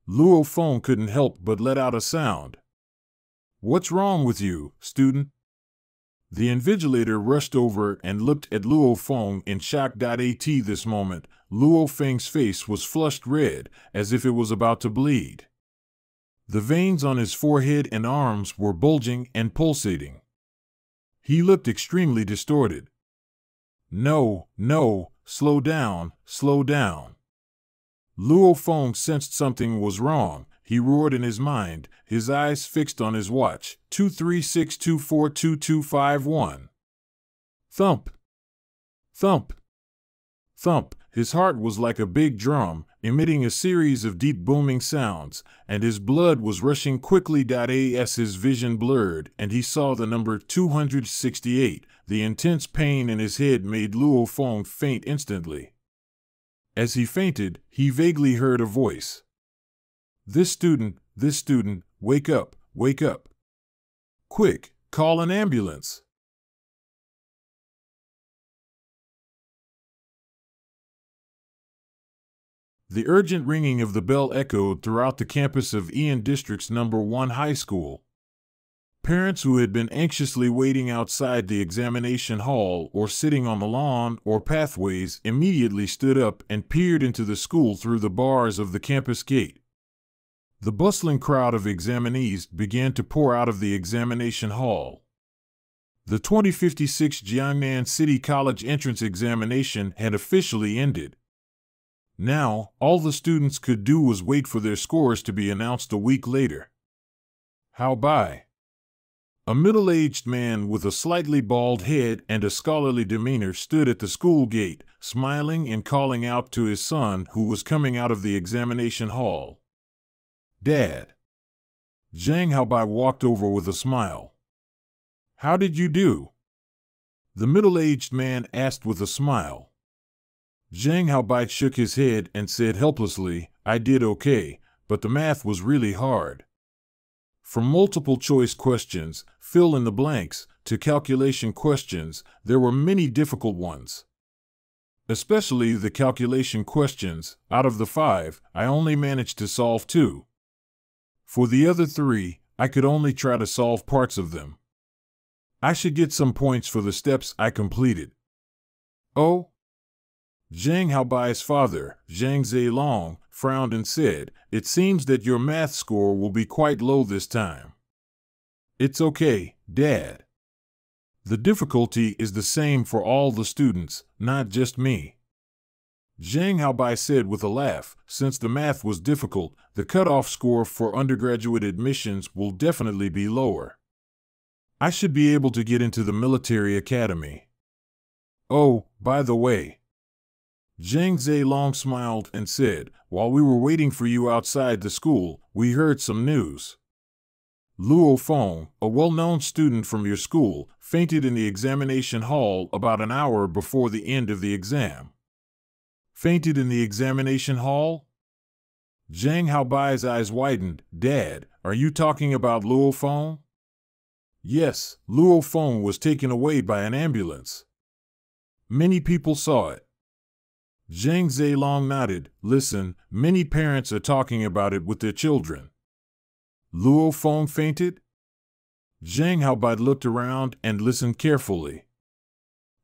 Luo Feng couldn't help but let out a sound. What's wrong with you, student? The invigilator rushed over and looked at Luo Feng in shock. At this moment, Luo Feng's face was flushed red, as if it was about to bleed. The veins on his forehead and arms were bulging and pulsating. He looked extremely distorted. No, slow down, slow down. Luo Feng sensed something was wrong. He roared in his mind, his eyes fixed on his watch. 236242251. Thump! Thump! Thump! His heart was like a big drum, emitting a series of deep booming sounds, and his blood was rushing quickly. As his vision blurred and he saw the number 268, the intense pain in his head made Luo Feng faint instantly. As he fainted, he vaguely heard a voice. This student, wake up, wake up. Quick, call an ambulance. The urgent ringing of the bell echoed throughout the campus of Ian District's No. 1 high school. Parents who had been anxiously waiting outside the examination hall or sitting on the lawn or pathways immediately stood up and peered into the school through the bars of the campus gate. The bustling crowd of examinees began to pour out of the examination hall. The 2056 Jiangnan City College entrance examination had officially ended. Now, all the students could do was wait for their scores to be announced a week later. How by? A middle-aged man with a slightly bald head and a scholarly demeanor stood at the school gate, smiling and calling out to his son who was coming out of the examination hall. Dad. Zhang Haobai walked over with a smile. How did you do? The middle-aged man asked with a smile. Zhang Haobai shook his head and said helplessly, I did okay, but the math was really hard. From multiple-choice questions, fill in the blanks, to calculation questions, there were many difficult ones. Especially the calculation questions. Out of the 5, I only managed to solve 2. For the other 3, I could only try to solve parts of them. I should get some points for the steps I completed. Oh? Zhang Haobai's father, Zhang Zilong, frowned and said, It seems that your math score will be quite low this time. It's okay, Dad. The difficulty is the same for all the students, not just me. Zhang Haobai said with a laugh, since the math was difficult, the cutoff score for undergraduate admissions will definitely be lower. I should be able to get into the military academy. Oh, by the way. Zhang Zilong smiled and said, While we were waiting for you outside the school, we heard some news. Luo Feng, a well-known student from your school, fainted in the examination hall about an hour before the end of the exam. Fainted in the examination hall? Zhang Haobai's eyes widened. Dad, are you talking about Luo Feng? Yes, Luo Feng was taken away by an ambulance. Many people saw it. Zhang Zilong nodded. Listen, many parents are talking about it with their children. Luo Feng fainted? Zhang Haobai looked around and listened carefully.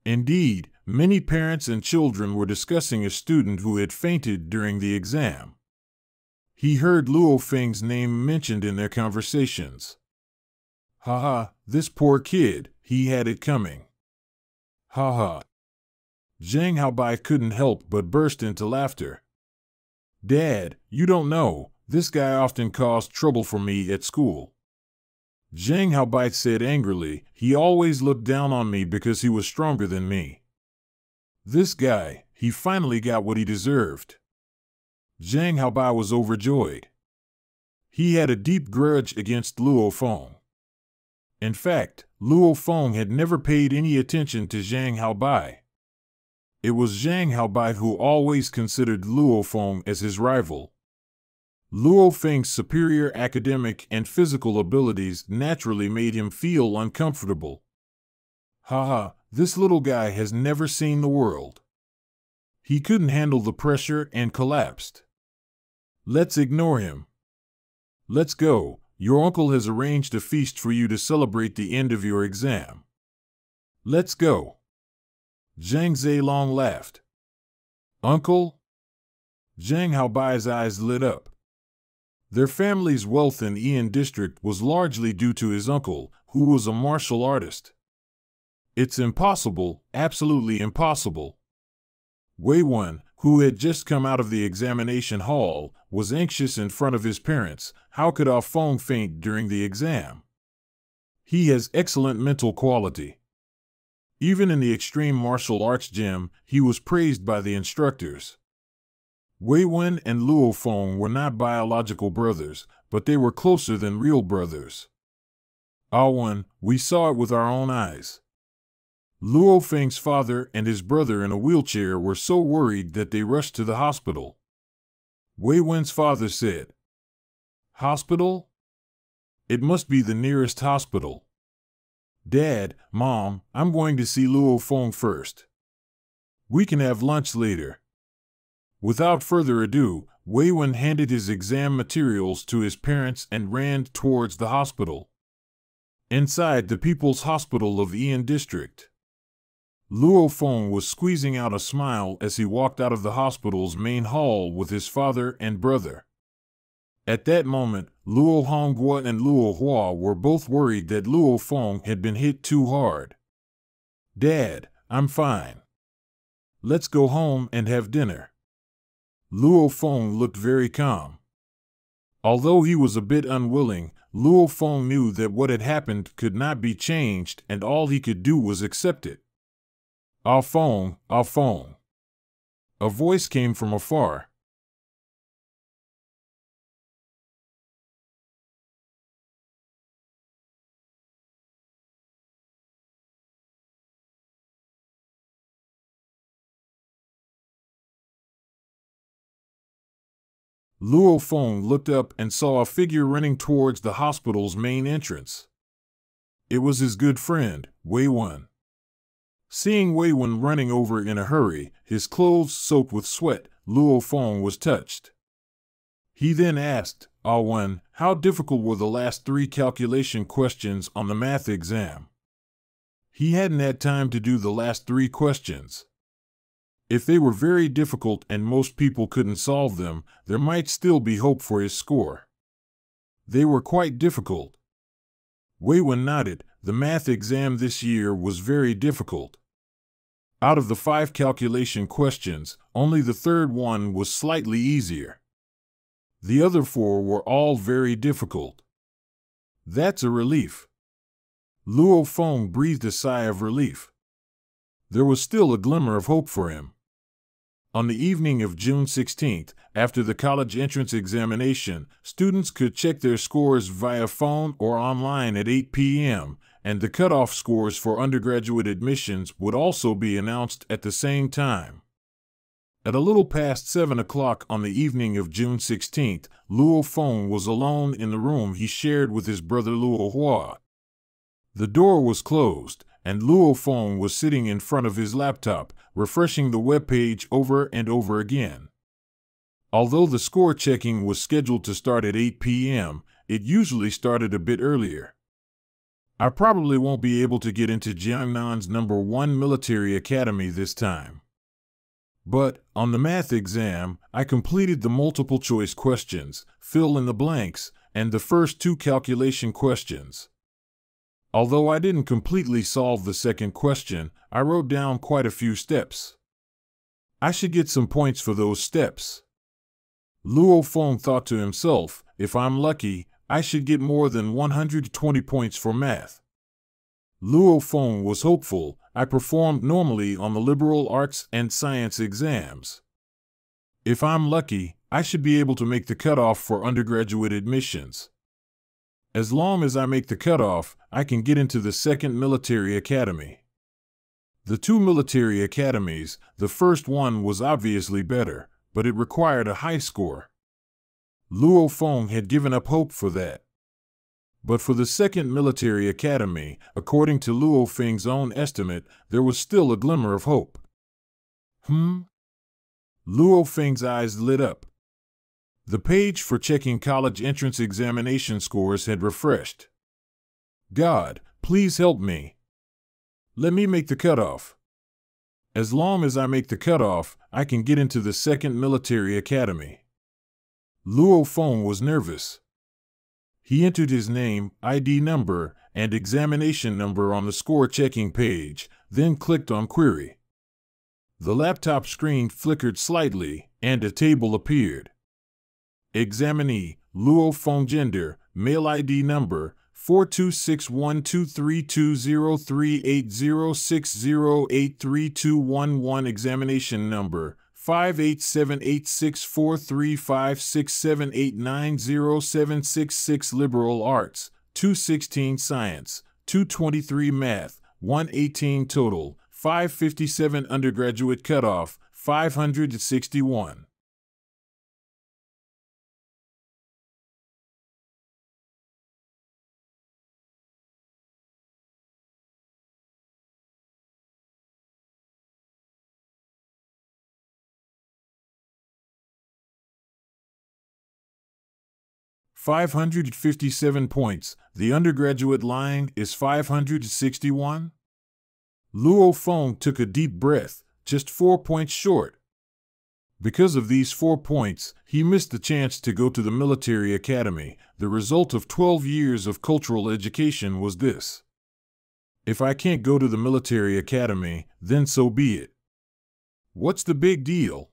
Indeed, many parents and children were discussing a student who had fainted during the exam. He heard Luo Feng's name mentioned in their conversations. Haha, this poor kid, he had it coming. Haha. Zhang Haobai couldn't help but burst into laughter. Dad, you don't know, this guy often caused trouble for me at school. Zhang Haobai said angrily, he always looked down on me because he was stronger than me. This guy, he finally got what he deserved. Zhang Haobai was overjoyed. He had a deep grudge against Luo Feng. In fact, Luo Feng had never paid any attention to Zhang Haobai. It was Zhang Haobai who always considered Luo Feng as his rival. Luo Feng's superior academic and physical abilities naturally made him feel uncomfortable. Haha, this little guy has never seen the world. He couldn't handle the pressure and collapsed. Let's ignore him. Let's go. Your uncle has arranged a feast for you to celebrate the end of your exam. Let's go. Zhang Zilong laughed. Uncle? Zhang Haobai's eyes lit up. Their family's wealth in Ian District was largely due to his uncle, who was a martial artist. It's impossible, absolutely impossible. Wei Wen, who had just come out of the examination hall, was anxious in front of his parents. How could Ah Feng faint during the exam? He has excellent mental quality. Even in the extreme martial arts gym, he was praised by the instructors. Wei Wen and Luo Feng were not biological brothers, but they were closer than real brothers. Ah Wen, we saw it with our own eyes. Luo Feng's father and his brother in a wheelchair were so worried that they rushed to the hospital. Wei Wen's father said, Hospital? It must be the nearest hospital. Dad, Mom, I'm going to see Luo Feng first. We can have lunch later. Without further ado, Wei Wen handed his exam materials to his parents and ran towards the hospital. Inside the People's Hospital of Ian District, Luo Feng was squeezing out a smile as he walked out of the hospital's main hall with his father and brother. At that moment, Luo Hongguo and Luo Hua were both worried that Luo Feng had been hit too hard. Dad, I'm fine. Let's go home and have dinner. Luo Feng looked very calm. Although he was a bit unwilling, Luo Feng knew that what had happened could not be changed and all he could do was accept it. Ah Feng, Ah Feng. A voice came from afar. Luo Feng looked up and saw a figure running towards the hospital's main entrance. It was his good friend, Wei Wen. Seeing Wei Wen running over in a hurry, his clothes soaked with sweat, Luo Feng was touched. He then asked, Ah Wen, how difficult were the last 3 calculation questions on the math exam? He hadn't had time to do the last 3 questions. If they were very difficult and most people couldn't solve them, there might still be hope for his score. They were quite difficult. Wei Wen nodded. The math exam this year was very difficult. Out of the 5 calculation questions, only the third one was slightly easier. The other 4 were all very difficult. That's a relief. Luo Feng breathed a sigh of relief. There was still a glimmer of hope for him. On the evening of June 16th, after the college entrance examination, students could check their scores via phone or online at 8 p.m., and the cutoff scores for undergraduate admissions would also be announced at the same time. At a little past 7 o'clock on the evening of June 16th, Luo Feng was alone in the room he shared with his brother Luo Hua. The door was closed, and Luo Feng was sitting in front of his laptop, refreshing the web page over and over again. Although the score checking was scheduled to start at 8 p.m., it usually started a bit earlier. I probably won't be able to get into Jiangnan's #1 military academy this time. But, on the math exam, I completed the multiple choice questions, fill in the blanks, and the first 2 calculation questions. Although I didn't completely solve the second question, I wrote down quite a few steps. I should get some points for those steps. Luo Feng thought to himself, if I'm lucky, I should get more than 120 points for math. Luo Feng was hopeful. I performed normally on the liberal arts and science exams. If I'm lucky, I should be able to make the cutoff for undergraduate admissions. As long as I make the cutoff, I can get into the second military academy. The 2 military academies, the first one was obviously better, but it required a high score. Luo Feng had given up hope for that. But for the second military academy, according to Luo Feng's own estimate, there was still a glimmer of hope. Luo Feng's eyes lit up. The page for checking college entrance examination scores had refreshed. God, please help me. Let me make the cutoff. As long as I make the cutoff, I can get into the second military academy. Luo Feng was nervous. He entered his name, ID number, and examination number on the score checking page, then clicked on Query. The laptop screen flickered slightly, and a table appeared. Examinee, Luo Feng, gender, male, ID number, 4261232038060832111, examination number, 58786435678907766, liberal arts, 216 science, 223 math, 118 total, 557 undergraduate cutoff, 561. $557 points. The undergraduate line is 561? Luo Feng took a deep breath, just 4 points short. Because of these 4 points, he missed the chance to go to the military academy. The result of 12 years of cultural education was this. If I can't go to the military academy, then so be it. What's the big deal?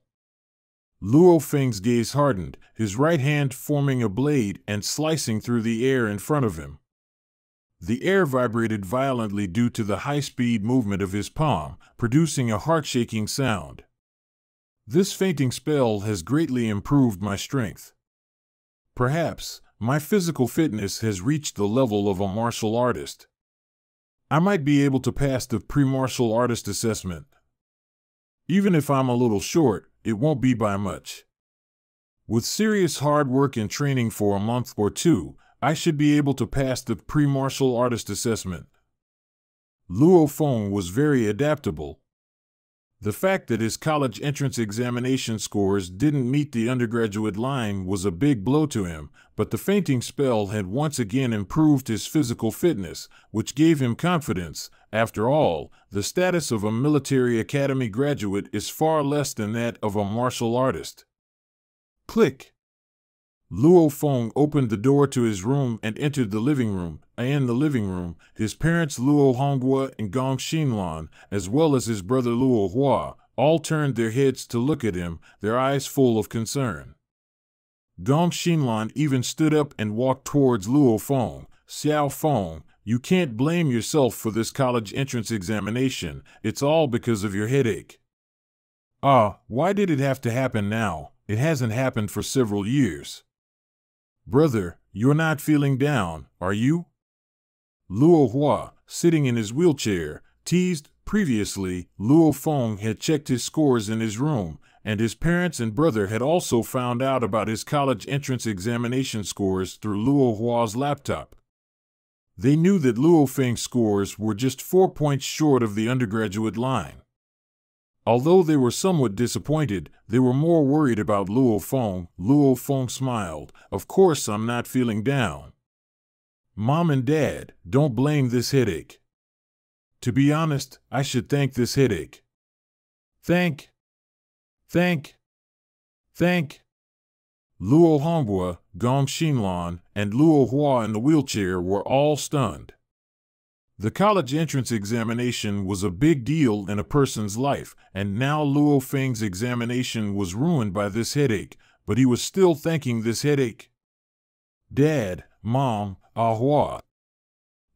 Luo Feng's gaze hardened, his right hand forming a blade and slicing through the air in front of him. The air vibrated violently due to the high-speed movement of his palm, producing a heart-shaking sound. This fainting spell has greatly improved my strength. Perhaps, my physical fitness has reached the level of a martial artist. I might be able to pass the pre-martial artist assessment. Even if I'm a little short, it won't be by much. With serious hard work and training for a month or 2, I should be able to pass the pre-martial artist assessment. Luo Feng was very adaptable. The fact that his college entrance examination scores didn't meet the undergraduate line was a big blow to him, but the fainting spell had once again improved his physical fitness, which gave him confidence. After all, the status of a military academy graduate is far less than that of a martial artist. Click. Luo Feng opened the door to his room and entered the living room. In the living room, his parents Luo Honghua and Gong Xinlan, as well as his brother Luo Hua, all turned their heads to look at him, their eyes full of concern. Gong Xinlan even stood up and walked towards Luo Feng. Xiao Feng, you can't blame yourself for this college entrance examination. It's all because of your headache. Why did it have to happen now? It hasn't happened for several years. Brother, you're not feeling down, are you? Luo Hua, sitting in his wheelchair, teased. Previously, Luo Feng had checked his scores in his room, and his parents and brother had also found out about his college entrance examination scores through Luo Hua's laptop. They knew that Luo Feng's scores were just 4 points short of the undergraduate line. Although they were somewhat disappointed, they were more worried about Luo Feng. Luo Feng smiled. Of course I'm not feeling down. Mom and Dad, don't blame this headache. To be honest, I should thank this headache. Thank. Luo Honghua, Gong Xinlan, and Luo Hua in the wheelchair were all stunned. The college entrance examination was a big deal in a person's life, and now Luo Feng's examination was ruined by this headache, but he was still thanking this headache. Dad, Mom, Hua.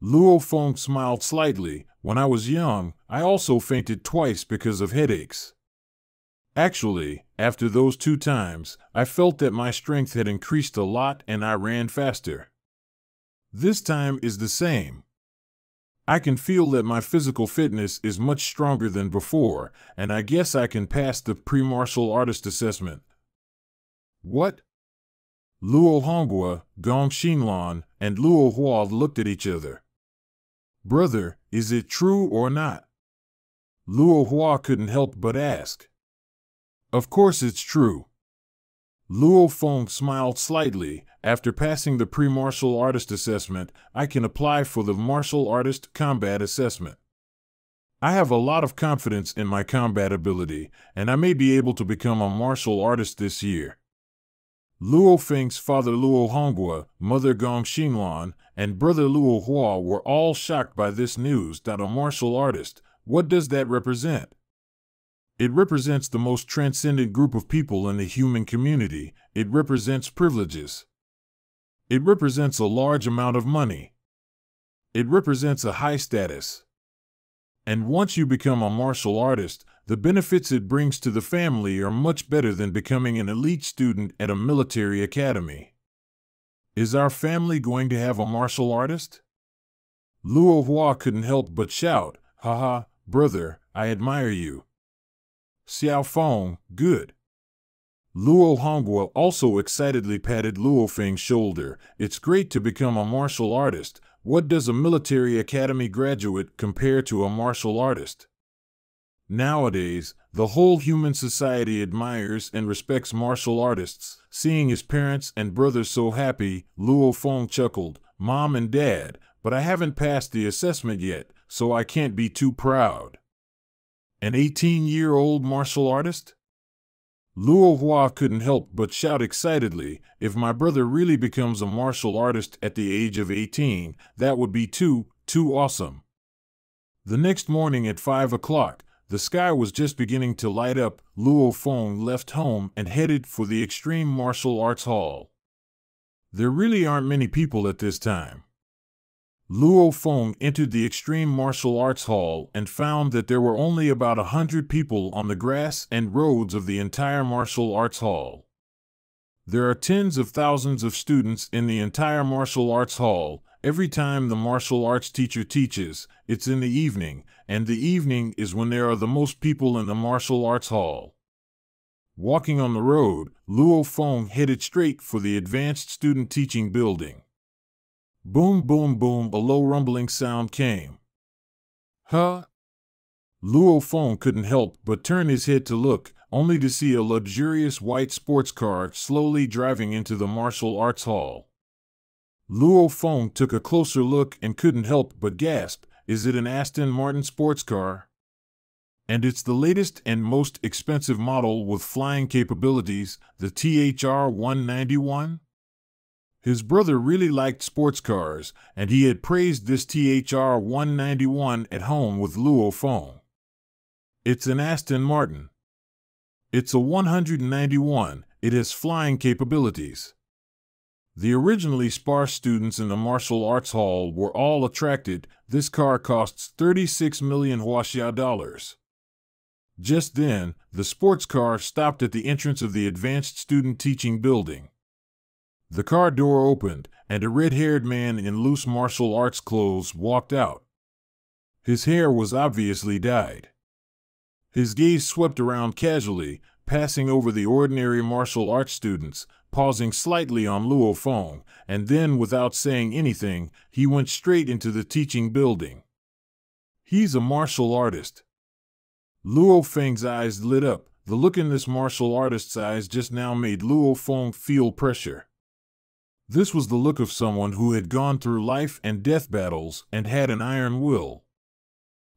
Luo Feng smiled slightly. When I was young, I also fainted twice because of headaches. Actually, after those 2 times, I felt that my strength had increased a lot and I ran faster. This time is the same. I can feel that my physical fitness is much stronger than before, and I guess I can pass the pre-martial artist assessment. What? Luo Honghua, Gong Xinlan, and Luo Hua looked at each other. Brother, is it true or not? Luo Hua couldn't help but ask. Of course it's true. Luo Feng smiled slightly. After passing the pre-martial artist assessment, I can apply for the martial artist combat assessment. I have a lot of confidence in my combat ability, and I may be able to become a martial artist this year. Luo Feng's father Luo Honghua, mother Gong Xinlan, and brother Luo Hua were all shocked by this news. A martial artist, what does that represent? It represents the most transcendent group of people in the human community. It represents privileges. It represents a large amount of money. It represents a high status. And once you become a martial artist, the benefits it brings to the family are much better than becoming an elite student at a military academy. Is our family going to have a martial artist? Luo Hua couldn't help but shout, "Haha, brother, I admire you." Xiao Feng, good. Luo Honghua also excitedly patted Luo Feng's shoulder. It's great to become a martial artist. What does a military academy graduate compare to a martial artist? Nowadays, the whole human society admires and respects martial artists. Seeing his parents and brothers so happy, Luo Feng chuckled, Mom and Dad, but I haven't passed the assessment yet, so I can't be too proud. An 18-year-old martial artist? Luo Hua couldn't help but shout excitedly, if my brother really becomes a martial artist at the age of 18, that would be too awesome. The next morning at 5 o'clock, the sky was just beginning to light up. Luo Feng left home and headed for the Extreme Martial Arts Hall. There really aren't many people at this time. Luo Feng entered the Extreme Martial Arts Hall and found that there were only about 100 people on the grass and roads of the entire martial arts hall. There are tens of thousands of students in the entire martial arts hall. Every time the martial arts teacher teaches, it's in the evening, and the evening is when there are the most people in the martial arts hall. Walking on the road, Luo Feng headed straight for the Advanced Student Teaching Building. Boom, boom, boom, a low rumbling sound came. Huh? Luo Feng couldn't help but turn his head to look, only to see a luxurious white sports car slowly driving into the martial arts hall. Luo Feng took a closer look and couldn't help but gasp, is it an Aston Martin sports car? And it's the latest and most expensive model with flying capabilities, the THR-191? His brother really liked sports cars, and he had praised this THR-191 at home with Luo Feng. It's an Aston Martin. It's a 191, it has flying capabilities. The originally sparse students in the martial arts hall were all attracted. This car costs 36 million Huaxia dollars. Just then, the sports car stopped at the entrance of the Advanced Student Teaching Building. The car door opened, and a red-haired man in loose martial arts clothes walked out. His hair was obviously dyed. His gaze swept around casually, passing over the ordinary martial arts students, pausing slightly on Luo Feng, and then, without saying anything, he went straight into the teaching building. He's a martial artist. Luo Feng's eyes lit up. The look in this martial artist's eyes just now made Luo Feng feel pressure. This was the look of someone who had gone through life and death battles and had an iron will.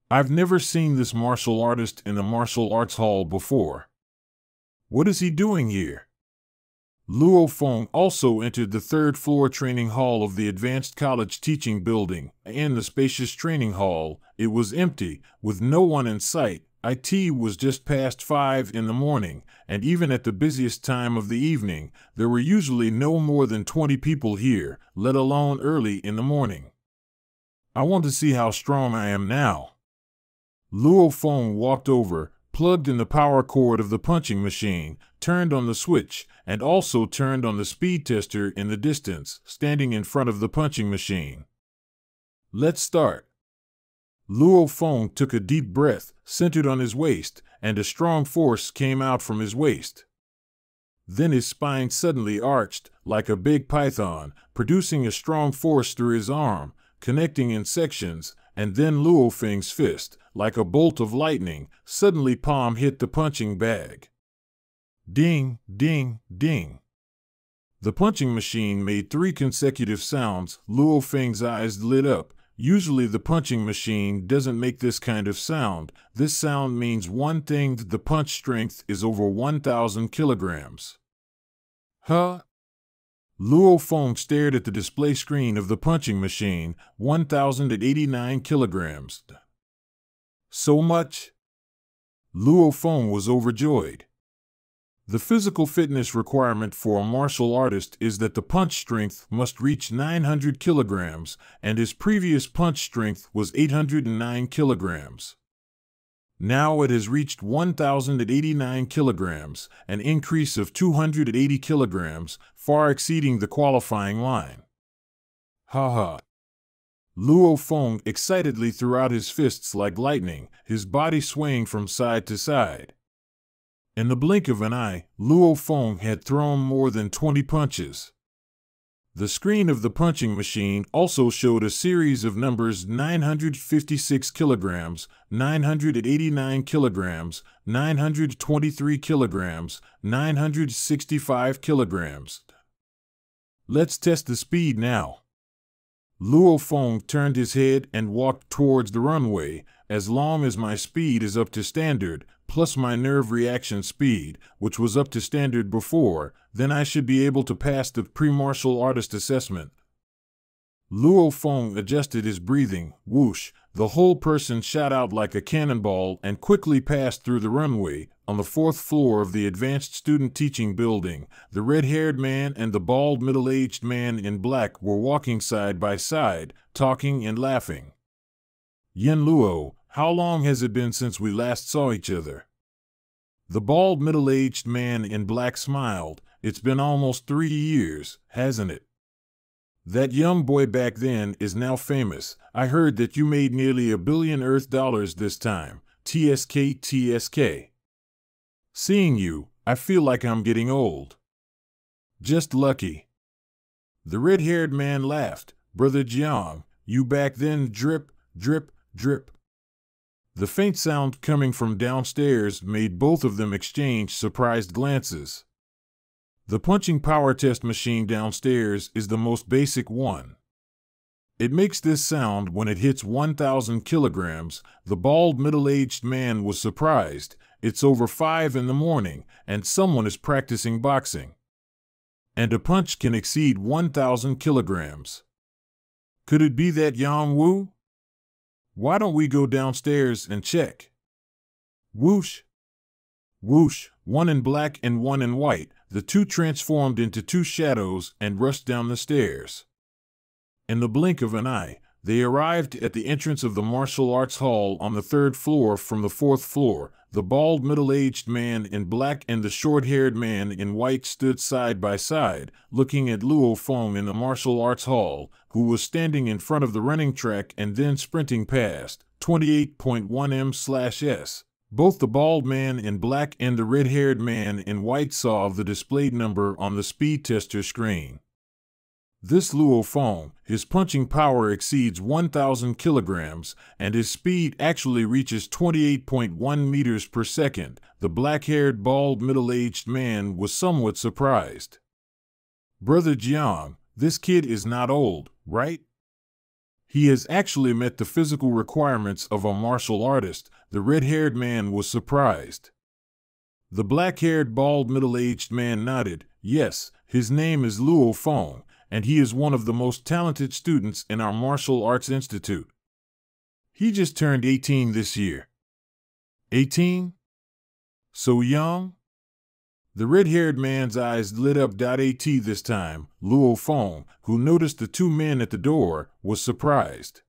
I've never seen this martial artist in a martial arts hall before. What is he doing here? Luo Feng also entered the third-floor training hall of the Advanced College Teaching Building. In the spacious training hall, it was empty, with no one in sight. It was just past 5 in the morning, and even at the busiest time of the evening, there were usually no more than 20 people here, let alone early in the morning. I want to see how strong I am now. Luo Feng walked over, plugged in the power cord of the punching machine, turned on the switch, and also turned on the speed tester in the distance, standing in front of the punching machine. Let's start. Luo Feng took a deep breath, centered on his waist, and a strong force came out from his waist. Then his spine suddenly arched, like a big python, producing a strong force through his arm, connecting in sections, and then Luo Feng's fist, like a bolt of lightning, suddenly palm hit the punching bag. Ding, ding, ding. The punching machine made 3 consecutive sounds. Luo Feng's eyes lit up. Usually the punching machine doesn't make this kind of sound. This sound means one thing: that the punch strength is over 1,000 kilograms. Huh? Luo Feng stared at the display screen of the punching machine. 1,089 kilograms. So much? Luo Feng was overjoyed. The physical fitness requirement for a martial artist is that the punch strength must reach 900 kilograms, and his previous punch strength was 809 kilograms. Now it has reached 1,089 kilograms, an increase of 280 kilograms, far exceeding the qualifying line. Ha ha. Luo Feng excitedly threw out his fists like lightning, his body swaying from side to side. In the blink of an eye, Luo Feng had thrown more than 20 punches. The screen of the punching machine also showed a series of numbers: 956 kilograms, 989 kilograms, 923 kilograms, 965 kilograms. Let's test the speed now. Luo Feng turned his head and walked towards the runway. As long as my speed is up to standard, plus my nerve reaction speed, which was up to standard before, then I should be able to pass the pre-martial artist assessment. Luo Feng adjusted his breathing. Whoosh! The whole person shot out like a cannonball and quickly passed through the runway. On the 4th floor of the Advanced Student Teaching Building, the red-haired man and the bald middle-aged man in black were walking side by side, talking and laughing. Yen Luo, how long has it been since we last saw each other? The bald middle-aged man in black smiled. It's been almost 3 years, hasn't it? That young boy back then is now famous. I heard that you made nearly $1 billion Earth dollars this time. TSK, TSK. Seeing you, I feel like I'm getting old. Just lucky. The red-haired man laughed. Brother Jiang, you back then? Drip, drip, drip. The faint sound coming from downstairs made both of them exchange surprised glances. The punching power test machine downstairs is the most basic one. It makes this sound when it hits 1,000 kilograms. The bald middle-aged man was surprised. It's over 5 in the morning, and someone is practicing boxing. And a punch can exceed 1,000 kilograms. Could it be that Yang Wu? Why don't we go downstairs and check? Whoosh! Whoosh! One in black and one in white. The two transformed into 2 shadows and rushed down the stairs. In the blink of an eye, they arrived at the entrance of the martial arts hall on the 3rd floor from the 4th floor. The bald middle-aged man in black and the short-haired man in white stood side by side, looking at Luo Feng in the martial arts hall, who was standing in front of the running track and then sprinting past. 28.1 m/s. Both the bald man in black and the red-haired man in white saw the displayed number on the speed tester screen. This Luo Feng, his punching power exceeds 1,000 kilograms, and his speed actually reaches 28.1 meters per second. The black-haired, bald, middle-aged man was somewhat surprised. Brother Jiang, this kid is not old, right? He has actually met the physical requirements of a martial artist. The red-haired man was surprised. The black-haired, bald, middle-aged man nodded. Yes, his name is Luo Feng, and he is one of the most talented students in our martial arts institute. He just turned 18 this year. 18? So young? The red-haired man's eyes lit up. At this time, Luo Feng, who noticed the two men at the door, was surprised.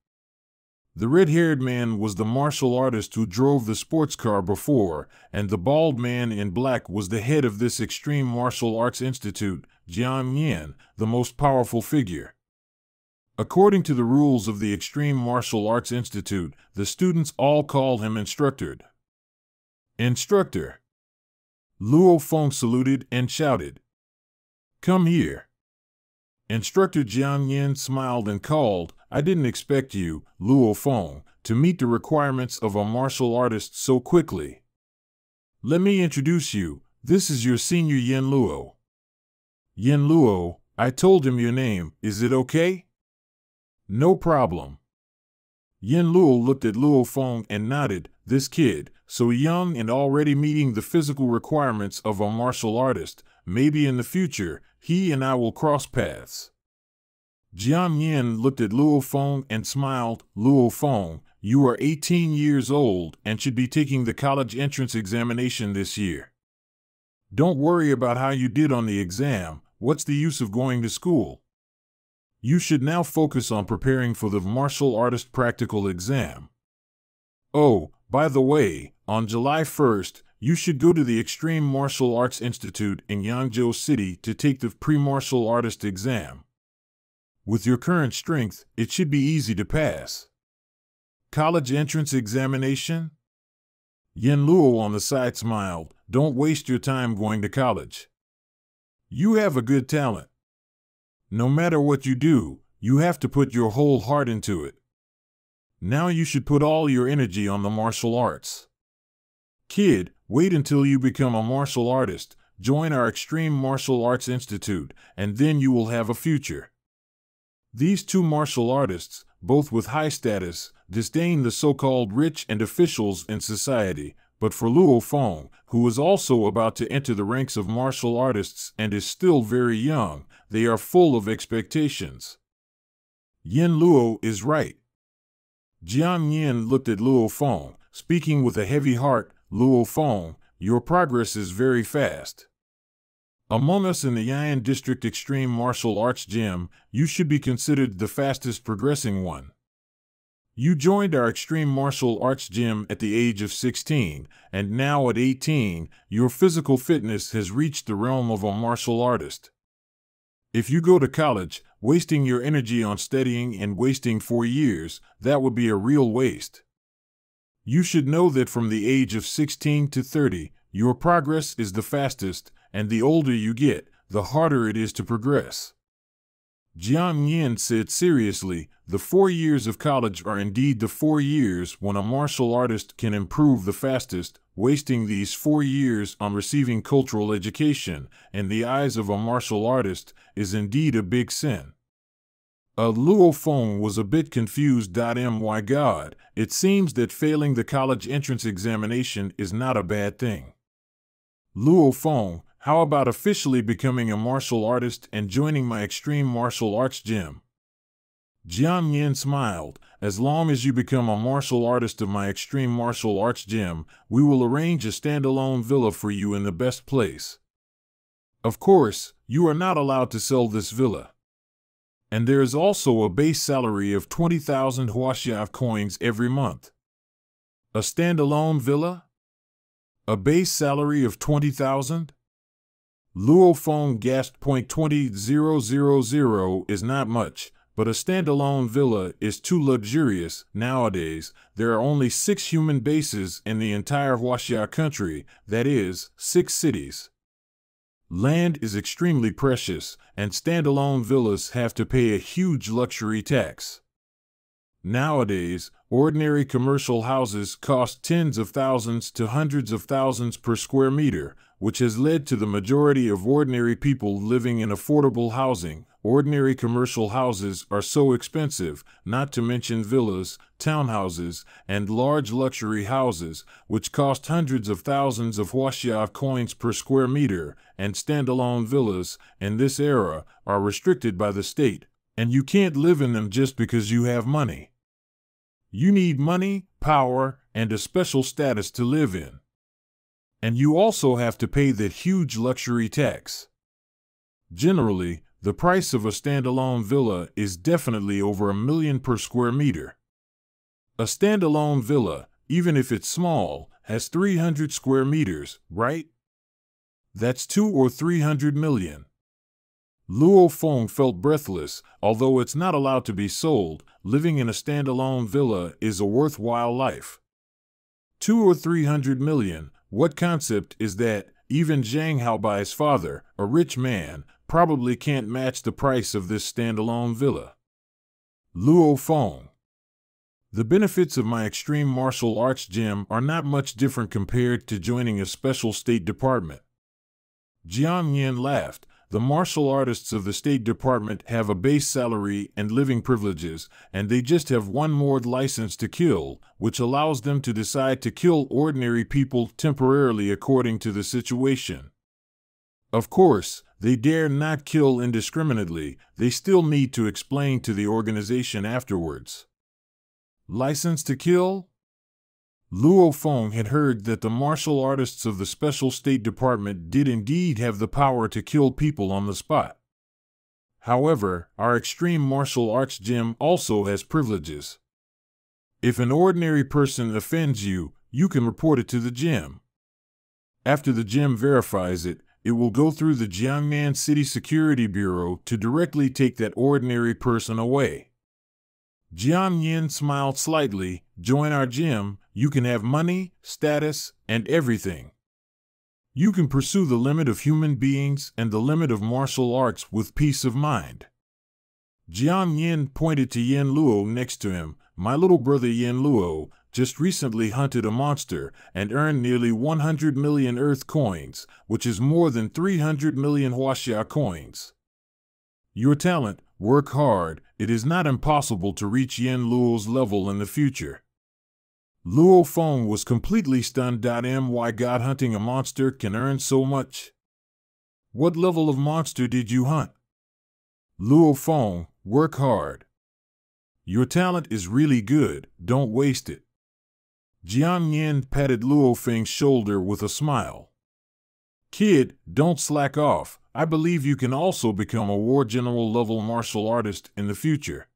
The red-haired man was the martial artist who drove the sports car before, and the bald man in black was the head of this extreme martial arts institute, Jiang Yin, the most powerful figure. According to the rules of the Extreme Martial Arts Institute, the students all call him instructor. Instructor. Luo Feng saluted and shouted, "Come here." Instructor Jiang Yin smiled and called, "I didn't expect you, Luo Feng, to meet the requirements of a martial artist so quickly. Let me introduce you. This is your senior Yin Luo." "Yin Luo, I told him your name. Is it okay?" "No problem." Yin Luo looked at Luo Feng and nodded. This kid, so young and already meeting the physical requirements of a martial artist, maybe in the future, he and I will cross paths. Jiang Yin looked at Luo Feng and smiled. "Luo Feng, you are 18 years old and should be taking the college entrance examination this year. Don't worry about how you did on the exam. What's the use of going to school? You should now focus on preparing for the martial artist practical exam. Oh, by the way, on July 1st, you should go to the Extreme Martial Arts Institute in Jiangsu City to take the pre-martial artist exam. With your current strength, it should be easy to pass." College entrance examination? Yin Luo on the side smiled. "Don't waste your time going to college. You have a good talent. No matter what you do, you have to put your whole heart into it. Now you should put all your energy on the martial arts. Kid, wait until you become a martial artist, join our Extreme Martial Arts Institute, and then you will have a future." These two martial artists, both with high status, disdain the so-called rich and officials in society, but for Luo Feng, who is also about to enter the ranks of martial artists and is still very young, they are full of expectations. Yin Luo is right. Jiang Yin looked at Luo Feng, speaking with a heavy heart. "Luo Feng, your progress is very fast. Among us in the Yan District Extreme Martial Arts Gym, you should be considered the fastest progressing one. You joined our Extreme Martial Arts Gym at the age of 16, and now at 18, your physical fitness has reached the realm of a martial artist. If you go to college, wasting your energy on studying and wasting 4 years, that would be a real waste. You should know that from the age of 16 to 30, your progress is the fastest, and the older you get, the harder it is to progress." Jiang Yin said seriously, "The 4 years of college are indeed the 4 years when a martial artist can improve the fastest. Wasting these 4 years on receiving cultural education, in the eyes of a martial artist, is indeed a big sin." Luo Feng was a bit confused. My God, it seems that failing the college entrance examination is not a bad thing. "Luo Feng, how about officially becoming a martial artist and joining my Extreme Martial Arts Gym?" Jiang Yin smiled. "As long as you become a martial artist of my Extreme Martial Arts Gym, we will arrange a standalone villa for you in the best place. Of course, you are not allowed to sell this villa. And there is also a base salary of 20,000 Huaxia coins every month." "A standalone villa? A base salary of 20,000? Luo Feng gasped. 20,000 is not much, but a standalone villa is too luxurious. Nowadays, there are only 6 human bases in the entire Huaxia country, that is, 6 cities. Land is extremely precious, and standalone villas have to pay a huge luxury tax. Nowadays, ordinary commercial houses cost tens of thousands to hundreds of thousands per square meter, which has led to the majority of ordinary people living in affordable housing. Ordinary commercial houses are so expensive, not to mention villas, townhouses, and large luxury houses, which cost hundreds of thousands of Huaxia coins per square meter, and standalone villas, in this era, are restricted by the state, and you can't live in them just because you have money. You need money, power, and a special status to live in. And you also have to pay that huge luxury tax. Generally, the price of a standalone villa is definitely over $1 million per square meter. A standalone villa, even if it's small, has 300 square meters, right? That's 200 or 300 million. Luo Feng felt breathless. Although it's not allowed to be sold, living in a standalone villa is a worthwhile life. 200 or 300 million, what concept is that? Even Zhang Haobai's father, a rich man, probably can't match the price of this standalone villa. Luo Feng. The benefits of my extreme martial arts gym are not much different compared to joining a special State Department. Jiang Yin laughed. The martial artists of the State Department have a base salary and living privileges, and they just have one more license to kill, which allows them to decide to kill ordinary people temporarily according to the situation. Of course, they dare not kill indiscriminately. They still need to explain to the organization afterwards. License to kill? Luo Feng had heard that the martial artists of the Special State Department did indeed have the power to kill people on the spot. However, our extreme martial arts gym also has privileges. If an ordinary person offends you, you can report it to the gym. After the gym verifies it, it will go through the Jiangnan City Security Bureau to directly take that ordinary person away. Jiang Yin smiled slightly. Join our gym, you can have money, status, and everything. You can pursue the limit of human beings and the limit of martial arts with peace of mind. Jiang Yin pointed to Yin Luo next to him. My little brother Yin Luo just recently hunted a monster and earned nearly 100 million Earth coins, which is more than 300 million Huaxia coins. Your talent, work hard. It is not impossible to reach Yin Luo's level in the future. Luo Feng was completely stunned. My God, hunting a monster can earn so much. What level of monster did you hunt? Luo Feng, work hard. Your talent is really good, don't waste it. Jiang Yin patted Luo Feng's shoulder with a smile. Kid, don't slack off. I believe you can also become a war general level martial artist in the future.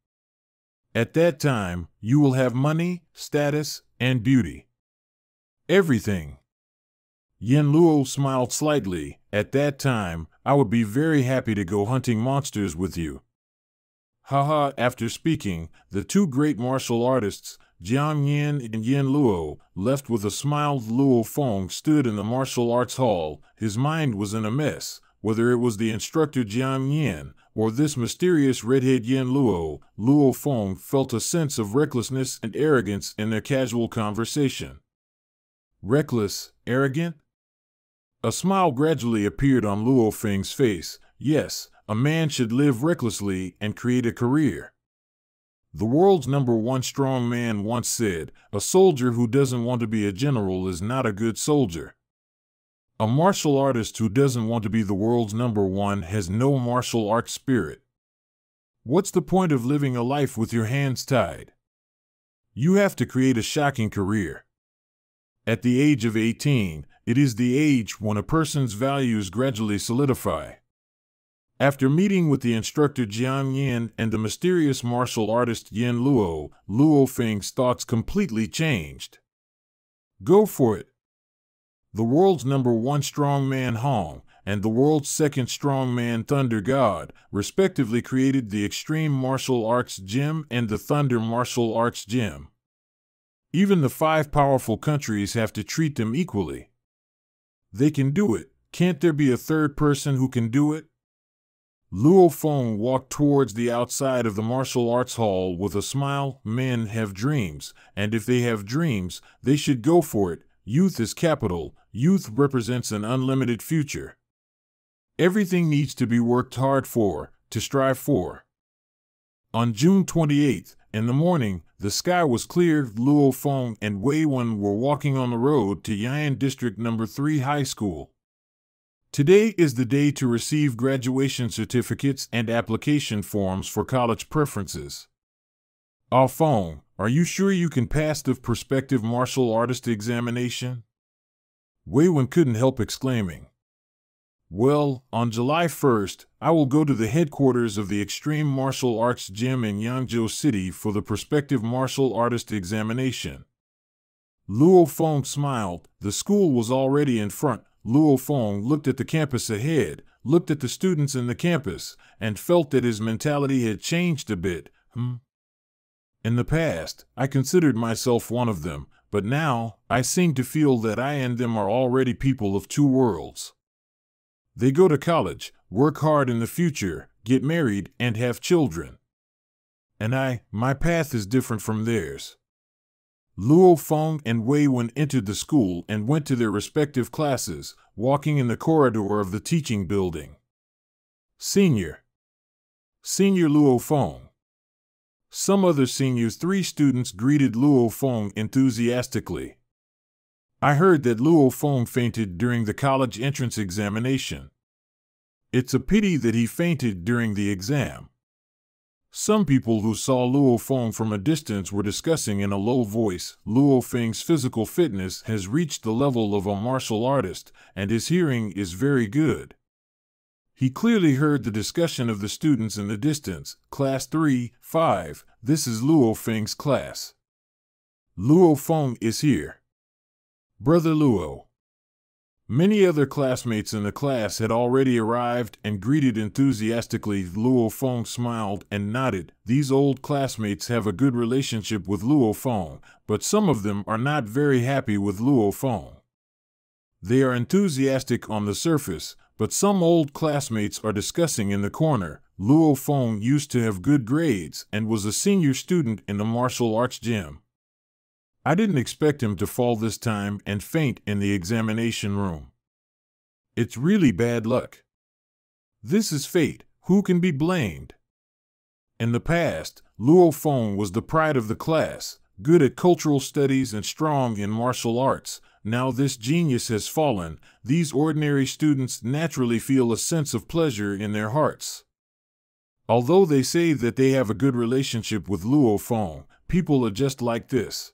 At that time, you will have money, status, and beauty. Everything. Yin Luo smiled slightly. At that time, I would be very happy to go hunting monsters with you. Haha. After speaking, the two great martial artists, Jiang Yin and Yin Luo, left with a smile. Luo Feng stood in the martial arts hall. His mind was in a mess. Whether it was the instructor Jiang Yin or this mysterious redhead Yin Luo, Luo Feng felt a sense of recklessness and arrogance in their casual conversation. Reckless, arrogant? A smile gradually appeared on Luo Feng's face. Yes, a man should live recklessly and create a career. The world's #1 strong man once said, "A soldier who doesn't want to be a general is not a good soldier." A martial artist who doesn't want to be the world's #1 has no martial arts spirit. What's the point of living a life with your hands tied? You have to create a shocking career. At the age of 18, it is the age when a person's values gradually solidify. After meeting with the instructor Jiang Yin and the mysterious martial artist Yin Luo, Luo Feng's thoughts completely changed. Go for it. The world's #1 strongman Hong, and the world's second strongman Thunder God, respectively created the Extreme Martial Arts Gym and the Thunder Martial Arts Gym. Even the 5 powerful countries have to treat them equally. They can do it. Can't there be a third person who can do it? Luo Feng walked towards the outside of the martial arts hall with a smile. Men have dreams, and if they have dreams, they should go for it. Youth is capital. Youth represents an unlimited future. Everything needs to be worked hard for, to strive for. On June 28th, in the morning, the sky was clear. Luo Feng and Wei Wen were walking on the road to Yian District No. 3 High School. Today is the day to receive graduation certificates and application forms for college preferences. Ah Feng, are you sure you can pass the prospective martial artist examination? Wei Wen couldn't help exclaiming. Well, on July 1st, I will go to the headquarters of the Extreme Martial Arts Gym in Jiangsu City for the prospective martial artist examination. Luo Feng smiled. The school was already in front. Luo Feng looked at the campus ahead, looked at the students in the campus, and felt that his mentality had changed a bit. In the past, I considered myself one of them, but now, I seem to feel that I and them are already people of 2 worlds. They go to college, work hard in the future, get married, and have children. And my path is different from theirs. Luo Feng and Wei Wen entered the school and went to their respective classes, walking in the corridor of the teaching building. Senior Luo Feng. Some other seniors. 3 students greeted Luo Feng enthusiastically. I heard that Luo Feng fainted during the college entrance examination. It's a pity that he fainted during the exam. Some people who saw Luo Feng from a distance were discussing in a low voice. Luo Feng's physical fitness has reached the level of a martial artist, and his hearing is very good. He clearly heard the discussion of the students in the distance. Class 3-5, this is Luo Feng's class. Luo Feng is here. Brother Luo. Many other classmates in the class had already arrived and greeted enthusiastically. Luo Feng smiled and nodded. These old classmates have a good relationship with Luo Feng, but some of them are not very happy with Luo Feng. They are enthusiastic on the surface, but some old classmates are discussing in the corner. Luo Feng used to have good grades and was a senior student in the martial arts gym. I didn't expect him to fall this time and faint in the examination room. It's really bad luck. This is fate. Who can be blamed? In the past, Luo Feng was the pride of the class, good at cultural studies and strong in martial arts. Now this genius has fallen. These ordinary students naturally feel a sense of pleasure in their hearts. Although they say that they have a good relationship with Luo Feng, people are just like this.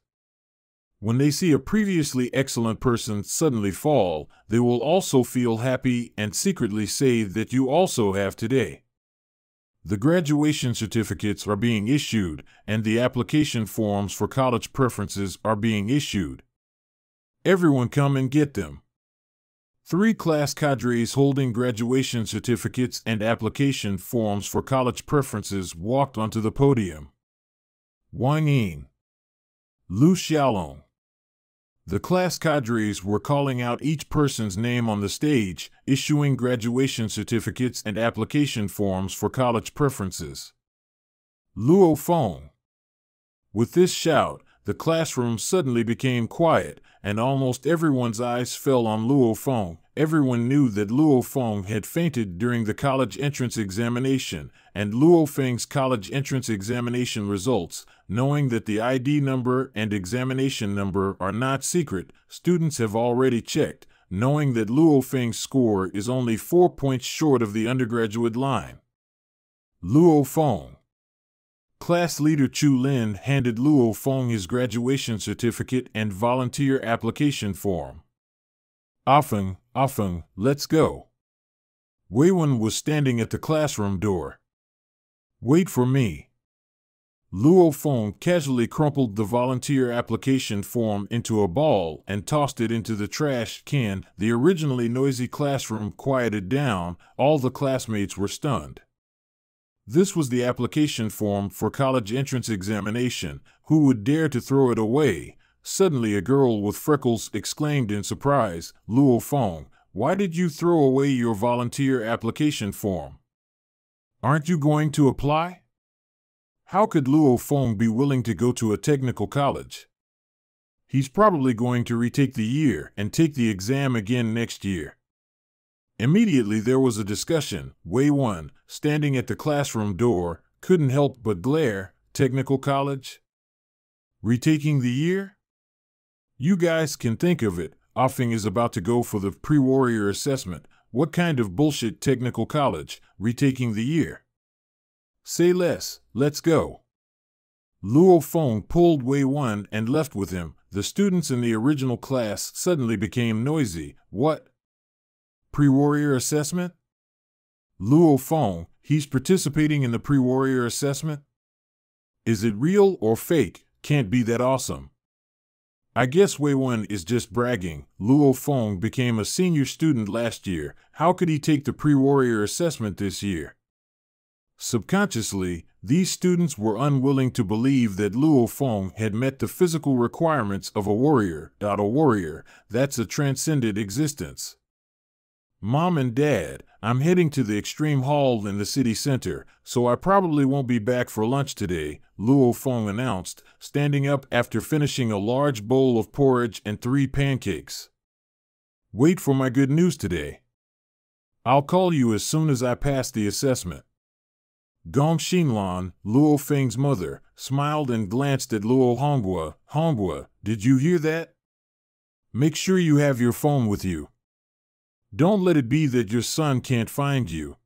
When they see a previously excellent person suddenly fall, they will also feel happy and secretly say that you also have today. The graduation certificates are being issued, and the application forms for college preferences are being issued. Everyone come and get them. 3 class cadres holding graduation certificates and application forms for college preferences walked onto the podium. Wang Yin. Lu Xiaolong. The class cadres were calling out each person's name on the stage, issuing graduation certificates and application forms for college preferences. Luo Feng. With this shout, the classroom suddenly became quiet, and almost everyone's eyes fell on Luo Feng. Everyone knew that Luo Feng had fainted during the college entrance examination, and Luo Feng's college entrance examination results, knowing that the ID number and examination number are not secret, students have already checked, knowing that Luo Feng's score is only 4 points short of the undergraduate line. Luo Feng. Class leader Chu Lin handed Luo Feng his graduation certificate and volunteer application form. Afeng, let's go. Wei Wen was standing at the classroom door. Wait for me. Luo Feng casually crumpled the volunteer application form into a ball and tossed it into the trash can. The originally noisy classroom quieted down. All the classmates were stunned. This was the application form for college entrance examination. Who would dare to throw it away? Suddenly a girl with freckles exclaimed in surprise, "Luo Feng, why did you throw away your volunteer application form? Aren't you going to apply?" How could Luo Feng be willing to go to a technical college? He's probably going to retake the year and take the exam again next year. Immediately there was a discussion. Wei Wen, standing at the classroom door, couldn't help but glare. Technical college? Retaking the year? You guys can think of it. Offing is about to go for the pre-warrior assessment. What kind of bullshit technical college? Retaking the year? Say less, let's go. Luo Feng pulled Wei Wen and left with him. The students in the original class suddenly became noisy. What? Pre-warrior assessment? Luo Feng, he's participating in the pre-warrior assessment? Is it real or fake? Can't be that awesome. I guess Wei Wen is just bragging. Luo Feng became a senior student last year. How could he take the pre-warrior assessment this year? Subconsciously, these students were unwilling to believe that Luo Feng had met the physical requirements of a warrior. A warrior, that's a transcended existence. Mom and Dad, I'm heading to the extreme hall in the city center, so I probably won't be back for lunch today, Luo Feng announced, standing up after finishing a large bowl of porridge and 3 pancakes. Wait for my good news today. I'll call you as soon as I pass the assessment. Gong Xinlan, Luo Feng's mother, smiled and glanced at Luo Honghua. Honghua, did you hear that? Make sure you have your phone with you. Don't let it be that your son can't find you.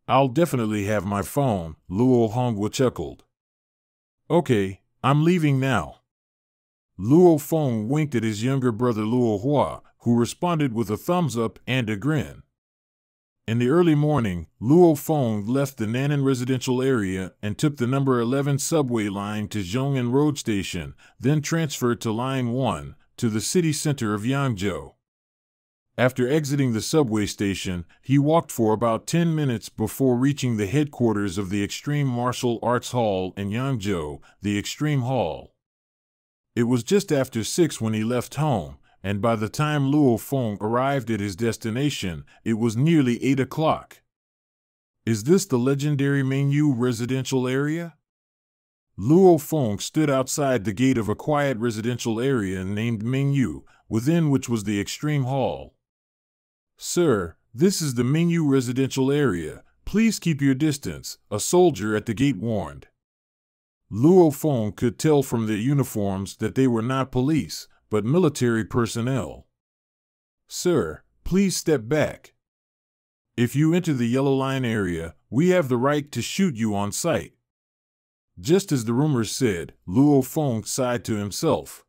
I'll definitely have my phone, Luo Honghua chuckled. Okay, I'm leaving now. Luo Feng winked at his younger brother Luo Hua, who responded with a thumbs up and a grin. In the early morning, Luo Feng left the Nan'an residential area and took the number 11 subway line to Zhong'an Road Station, then transferred to Line 1, to the city center of Yangzhou. After exiting the subway station, he walked for about 10 minutes before reaching the headquarters of the Extreme Martial Arts Hall in Yangzhou, the Extreme Hall. It was just after 6 when he left home, and by the time Luo Feng arrived at his destination, it was nearly 8 o'clock. Is this the legendary Mengyu residential area? Luo Feng stood outside the gate of a quiet residential area named Mengyu, within which was the Extreme Hall. Sir, this is the Mengyu residential area. Please keep your distance, a soldier at the gate warned. Luo Feng could tell from their uniforms that they were not police, but military personnel. Sir, please step back. If you enter the yellow line area, we have the right to shoot you on sight. Just as the rumors said, Luo Feng sighed to himself.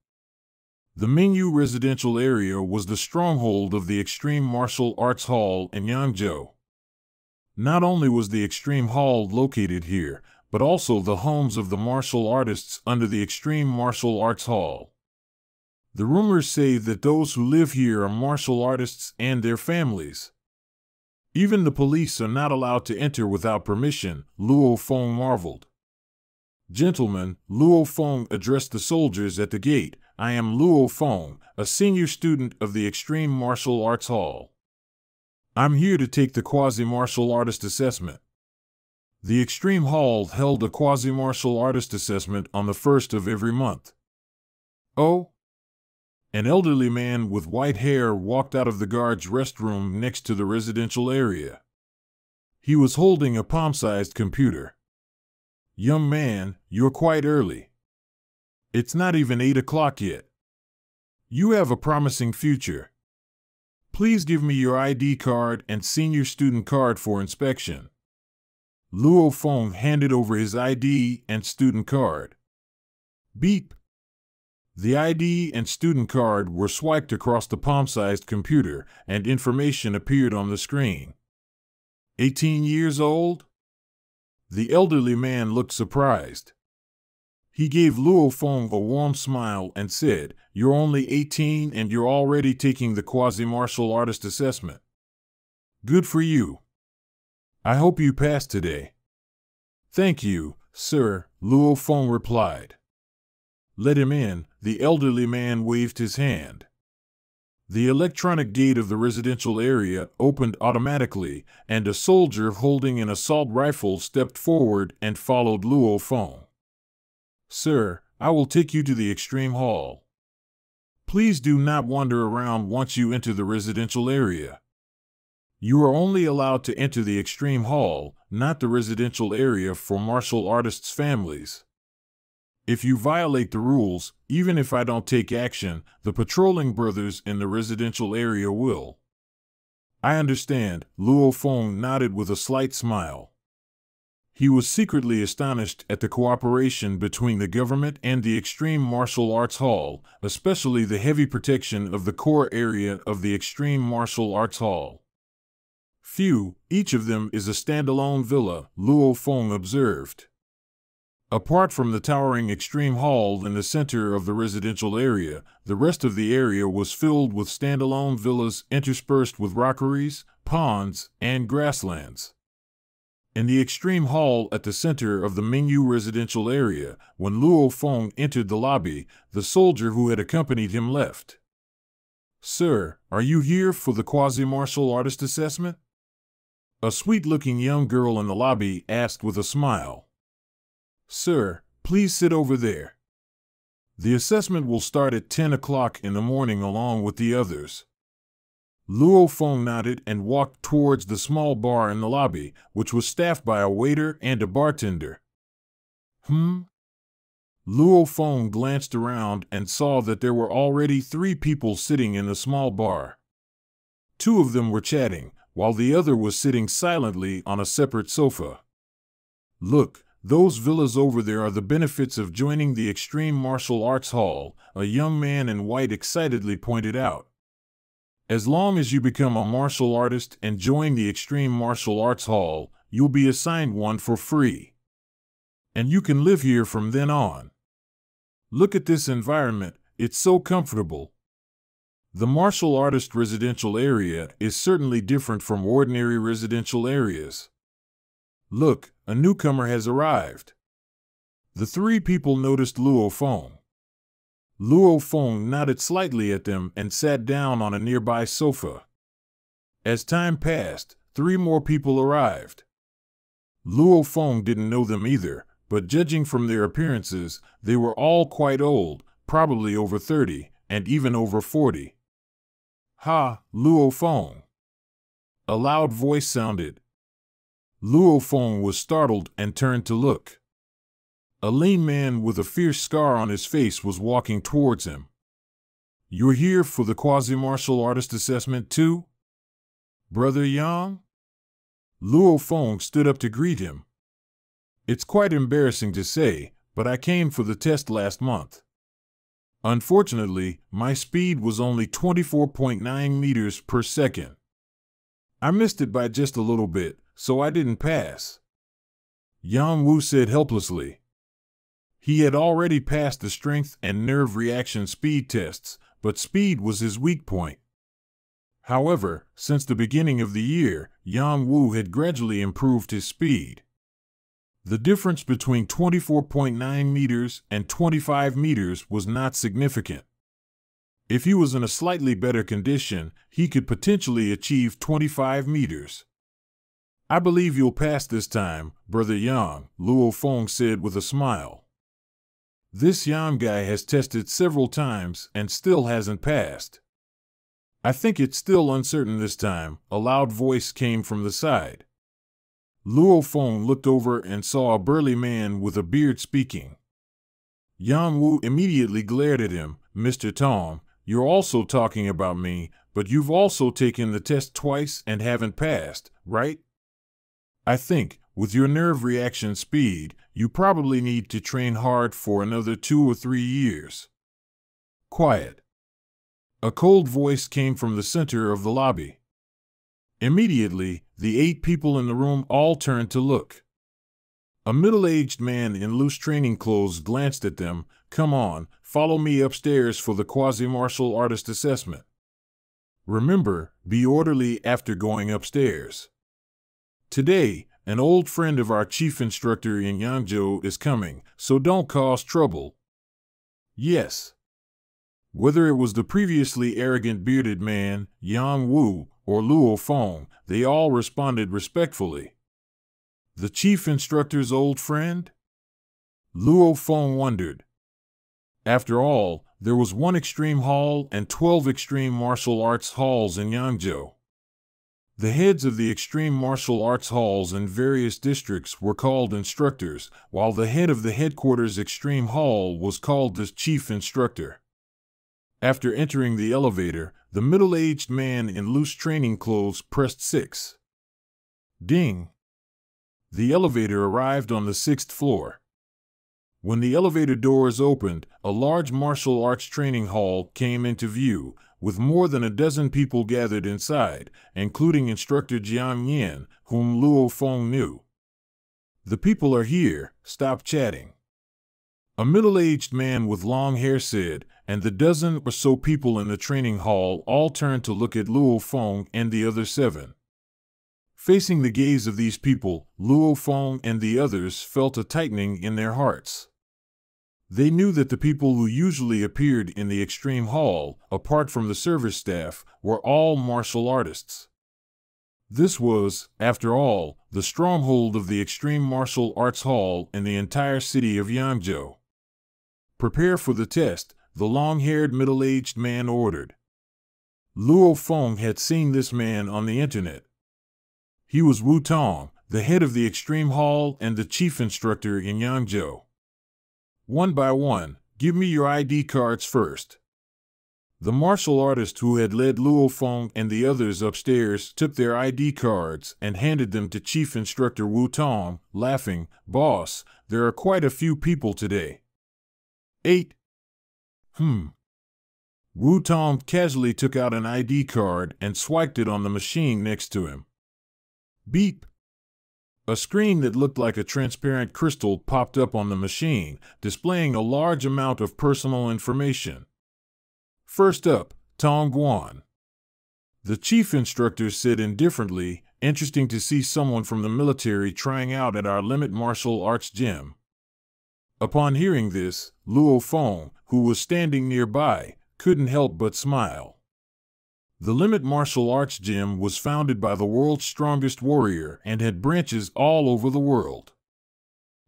The Mengyu residential area was the stronghold of the Extreme Martial Arts Hall in Yangzhou. Not only was the Extreme Hall located here, but also the homes of the martial artists under the Extreme Martial Arts Hall. The rumors say that those who live here are martial artists and their families. Even the police are not allowed to enter without permission, Luo Feng marveled. Gentlemen, Luo Feng addressed the soldiers at the gate. I am Luo Feng, a senior student of the Extreme Martial Arts Hall. I'm here to take the quasi-martial artist assessment. The Extreme Hall held a quasi-martial artist assessment on the 1st of every month. Oh? An elderly man with white hair walked out of the guard's restroom next to the residential area. He was holding a palm-sized computer. Young man, you're quite early. It's not even 8 o'clock yet. You have a promising future. Please give me your ID card and senior student card for inspection. Luo Feng handed over his ID and student card. Beep. The ID and student card were swiped across the palm-sized computer, and information appeared on the screen. 18 years old? The elderly man looked surprised. He gave Luo Feng a warm smile and said, "You're only 18 and you're already taking the quasi-martial artist assessment. Good for you. I hope you pass today." "Thank you, sir," Luo Feng replied. "Let him in." The elderly man waved his hand. The electronic gate of the residential area opened automatically, and a soldier holding an assault rifle stepped forward and followed Luo Feng. "Sir, I will take you to the extreme hall. Please do not wander around once you enter the residential area. You are only allowed to enter the extreme hall, not the residential area for martial artists' families. If you violate the rules, even if I don't take action, the patrolling brothers in the residential area will." "I understand," Luo Feng nodded with a slight smile. He was secretly astonished at the cooperation between the government and the Extreme Martial Arts Hall, especially the heavy protection of the core area of the Extreme Martial Arts Hall. "Phew, each of them is a standalone villa," Luo Feng observed. Apart from the towering Extreme Hall in the center of the residential area, the rest of the area was filled with standalone villas interspersed with rockeries, ponds, and grasslands. In the Extreme Hall at the center of the Mingyu residential area, when Luo Feng entered the lobby, the soldier who had accompanied him left. "Sir, are you here for the quasi-martial artist assessment?" A sweet-looking young girl in the lobby asked with a smile. "Sir, please sit over there. The assessment will start at 10 o'clock in the morning along with the others." Luo Feng nodded and walked towards the small bar in the lobby, which was staffed by a waiter and a bartender. Luo Feng glanced around and saw that there were already 3 people sitting in the small bar. 2 of them were chatting, while the other was sitting silently on a separate sofa. "Look, those villas over there are the benefits of joining the Extreme Martial Arts Hall," a young man in white excitedly pointed out. "As long as you become a martial artist and join the Extreme Martial Arts Hall, you'll be assigned one for free. And you can live here from then on. Look at this environment, it's so comfortable." The martial artist residential area is certainly different from ordinary residential areas. "Look, a newcomer has arrived." The 3 people noticed Luo Feng. Luo Feng nodded slightly at them and sat down on a nearby sofa. As time passed, 3 more people arrived. Luo Feng didn't know them either, but judging from their appearances, they were all quite old, probably over 30, and even over 40. "Ha, Luo Feng!" A loud voice sounded. Luo Feng was startled and turned to look. A lean man with a fierce scar on his face was walking towards him. "You're here for the quasi-martial artist assessment too, Brother Yang?" Luo Feng stood up to greet him. "It's quite embarrassing to say, but I came for the test last month. Unfortunately, my speed was only 24.9 meters per second. I missed it by just a little bit, so I didn't pass," Yang Wu said helplessly. He had already passed the strength and nerve reaction speed tests, but speed was his weak point. However, since the beginning of the year, Yang Wu had gradually improved his speed. The difference between 24.9 meters and 25 meters was not significant. If he was in a slightly better condition, he could potentially achieve 25 meters. "I believe you'll pass this time, Brother Yang," Luo Feng said with a smile. "This Yang guy has tested several times and still hasn't passed." "I think it's still uncertain this time," a loud voice came from the side. Luo Feng looked over and saw a burly man with a beard speaking. Yang Wu immediately glared at him. "Mr. Tom, you're also talking about me, but you've also taken the test twice and haven't passed, right? I think, with your nerve reaction speed, you probably need to train hard for another 2 or 3 years." "Quiet." A cold voice came from the center of the lobby. Immediately, the 8 people in the room all turned to look. A middle-aged man in loose training clothes glanced at them. Come on, follow me upstairs for the quasi-martial artist assessment. Remember, be orderly after going upstairs. Today, an old friend of our chief instructor in Jiangsu is coming, so don't cause trouble. Yes. Whether it was the previously arrogant bearded man, Yang Wu, or Luo Feng, they all responded respectfully. The chief instructor's old friend? Luo Feng wondered. After all, there was one extreme hall and 12 extreme martial arts halls in Jiangsu. The heads of the extreme martial arts halls in various districts were called instructors, while the head of the headquarters extreme hall was called the chief instructor. After entering the elevator, the middle-aged man in loose training clothes pressed 6. Ding! The elevator arrived on the 6th floor. When the elevator doors opened, a large martial arts training hall came into view, with more than a dozen people gathered inside, including instructor Jiang Yin, whom Luo Feng knew. The people are here, stop chatting. A middle-aged man with long hair said, and the dozen or so people in the training hall all turned to look at Luo Feng and the other 7. Facing the gaze of these people, Luo Feng and the others felt a tightening in their hearts. They knew that the people who usually appeared in the extreme hall, apart from the service staff, were all martial artists. This was, after all, the stronghold of the extreme martial arts hall in the entire city of Jiangsu. Prepare for the test, the long-haired middle-aged man ordered. Luo Feng had seen this man on the internet. He was Wu Tong, the head of the extreme hall and the chief instructor in Jiangsu. One by one, give me your ID cards first. The martial artist who had led Luo Feng and the others upstairs took their ID cards and handed them to Chief Instructor Wu Tong, laughing, "Boss, there are quite a few people today." 8. Wu Tong casually took out an ID card and swiped it on the machine next to him. Beep. A screen that looked like a transparent crystal popped up on the machine, displaying a large amount of personal information. First up, Tong Guan. The chief instructor said indifferently, "Interesting to see someone from the military trying out at our limit martial arts gym." Upon hearing this, Luo Feng, who was standing nearby, couldn't help but smile. The Limit Martial Arts Gym was founded by the world's strongest warrior and had branches all over the world.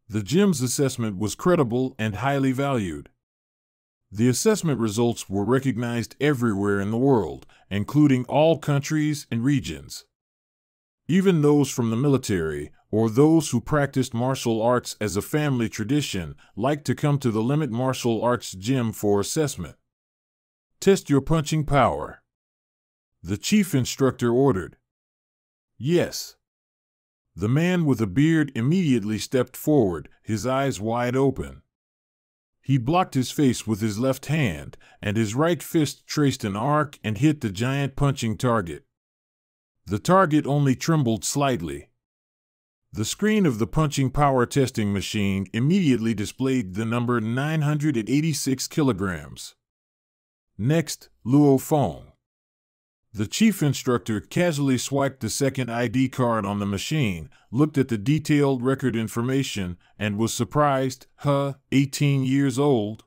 The gym's assessment was credible and highly valued. The assessment results were recognized everywhere in the world, including all countries and regions. Even those from the military, or those who practiced martial arts as a family tradition, liked to come to the Limit Martial Arts Gym for assessment. Test your punching power. The chief instructor ordered. Yes. The man with a beard immediately stepped forward, his eyes wide open. He blocked his face with his left hand, and his right fist traced an arc and hit the giant punching target. The target only trembled slightly. The screen of the punching power testing machine immediately displayed the number 986 kilograms. Next, Luo Feng. The chief instructor casually swiped the second ID card on the machine, looked at the detailed record information, and was surprised. 18 years old?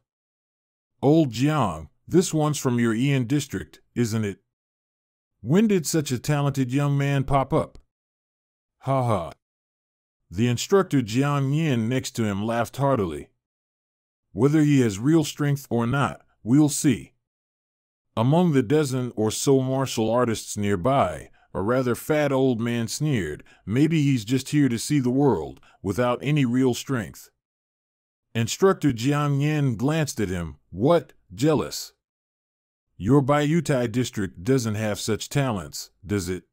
Old Jiang, this one's from your Ian district, isn't it? When did such a talented young man pop up? Ha ha. The instructor Jiang Yin next to him laughed heartily. Whether he has real strength or not, we'll see. Among the dozen or so martial artists nearby, a rather fat old man sneered, "Maybe he's just here to see the world, without any real strength." Instructor Jiang Yin glanced at him. "What, jealous? Your Baiyutai district doesn't have such talents, does it?"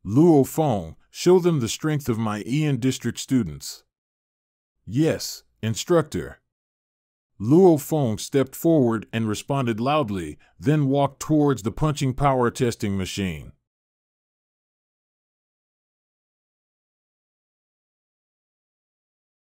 Luo Feng, show them the strength of my Ian district students. Yes, instructor. Luo Feng stepped forward and responded loudly, then walked towards the punching power testing machine.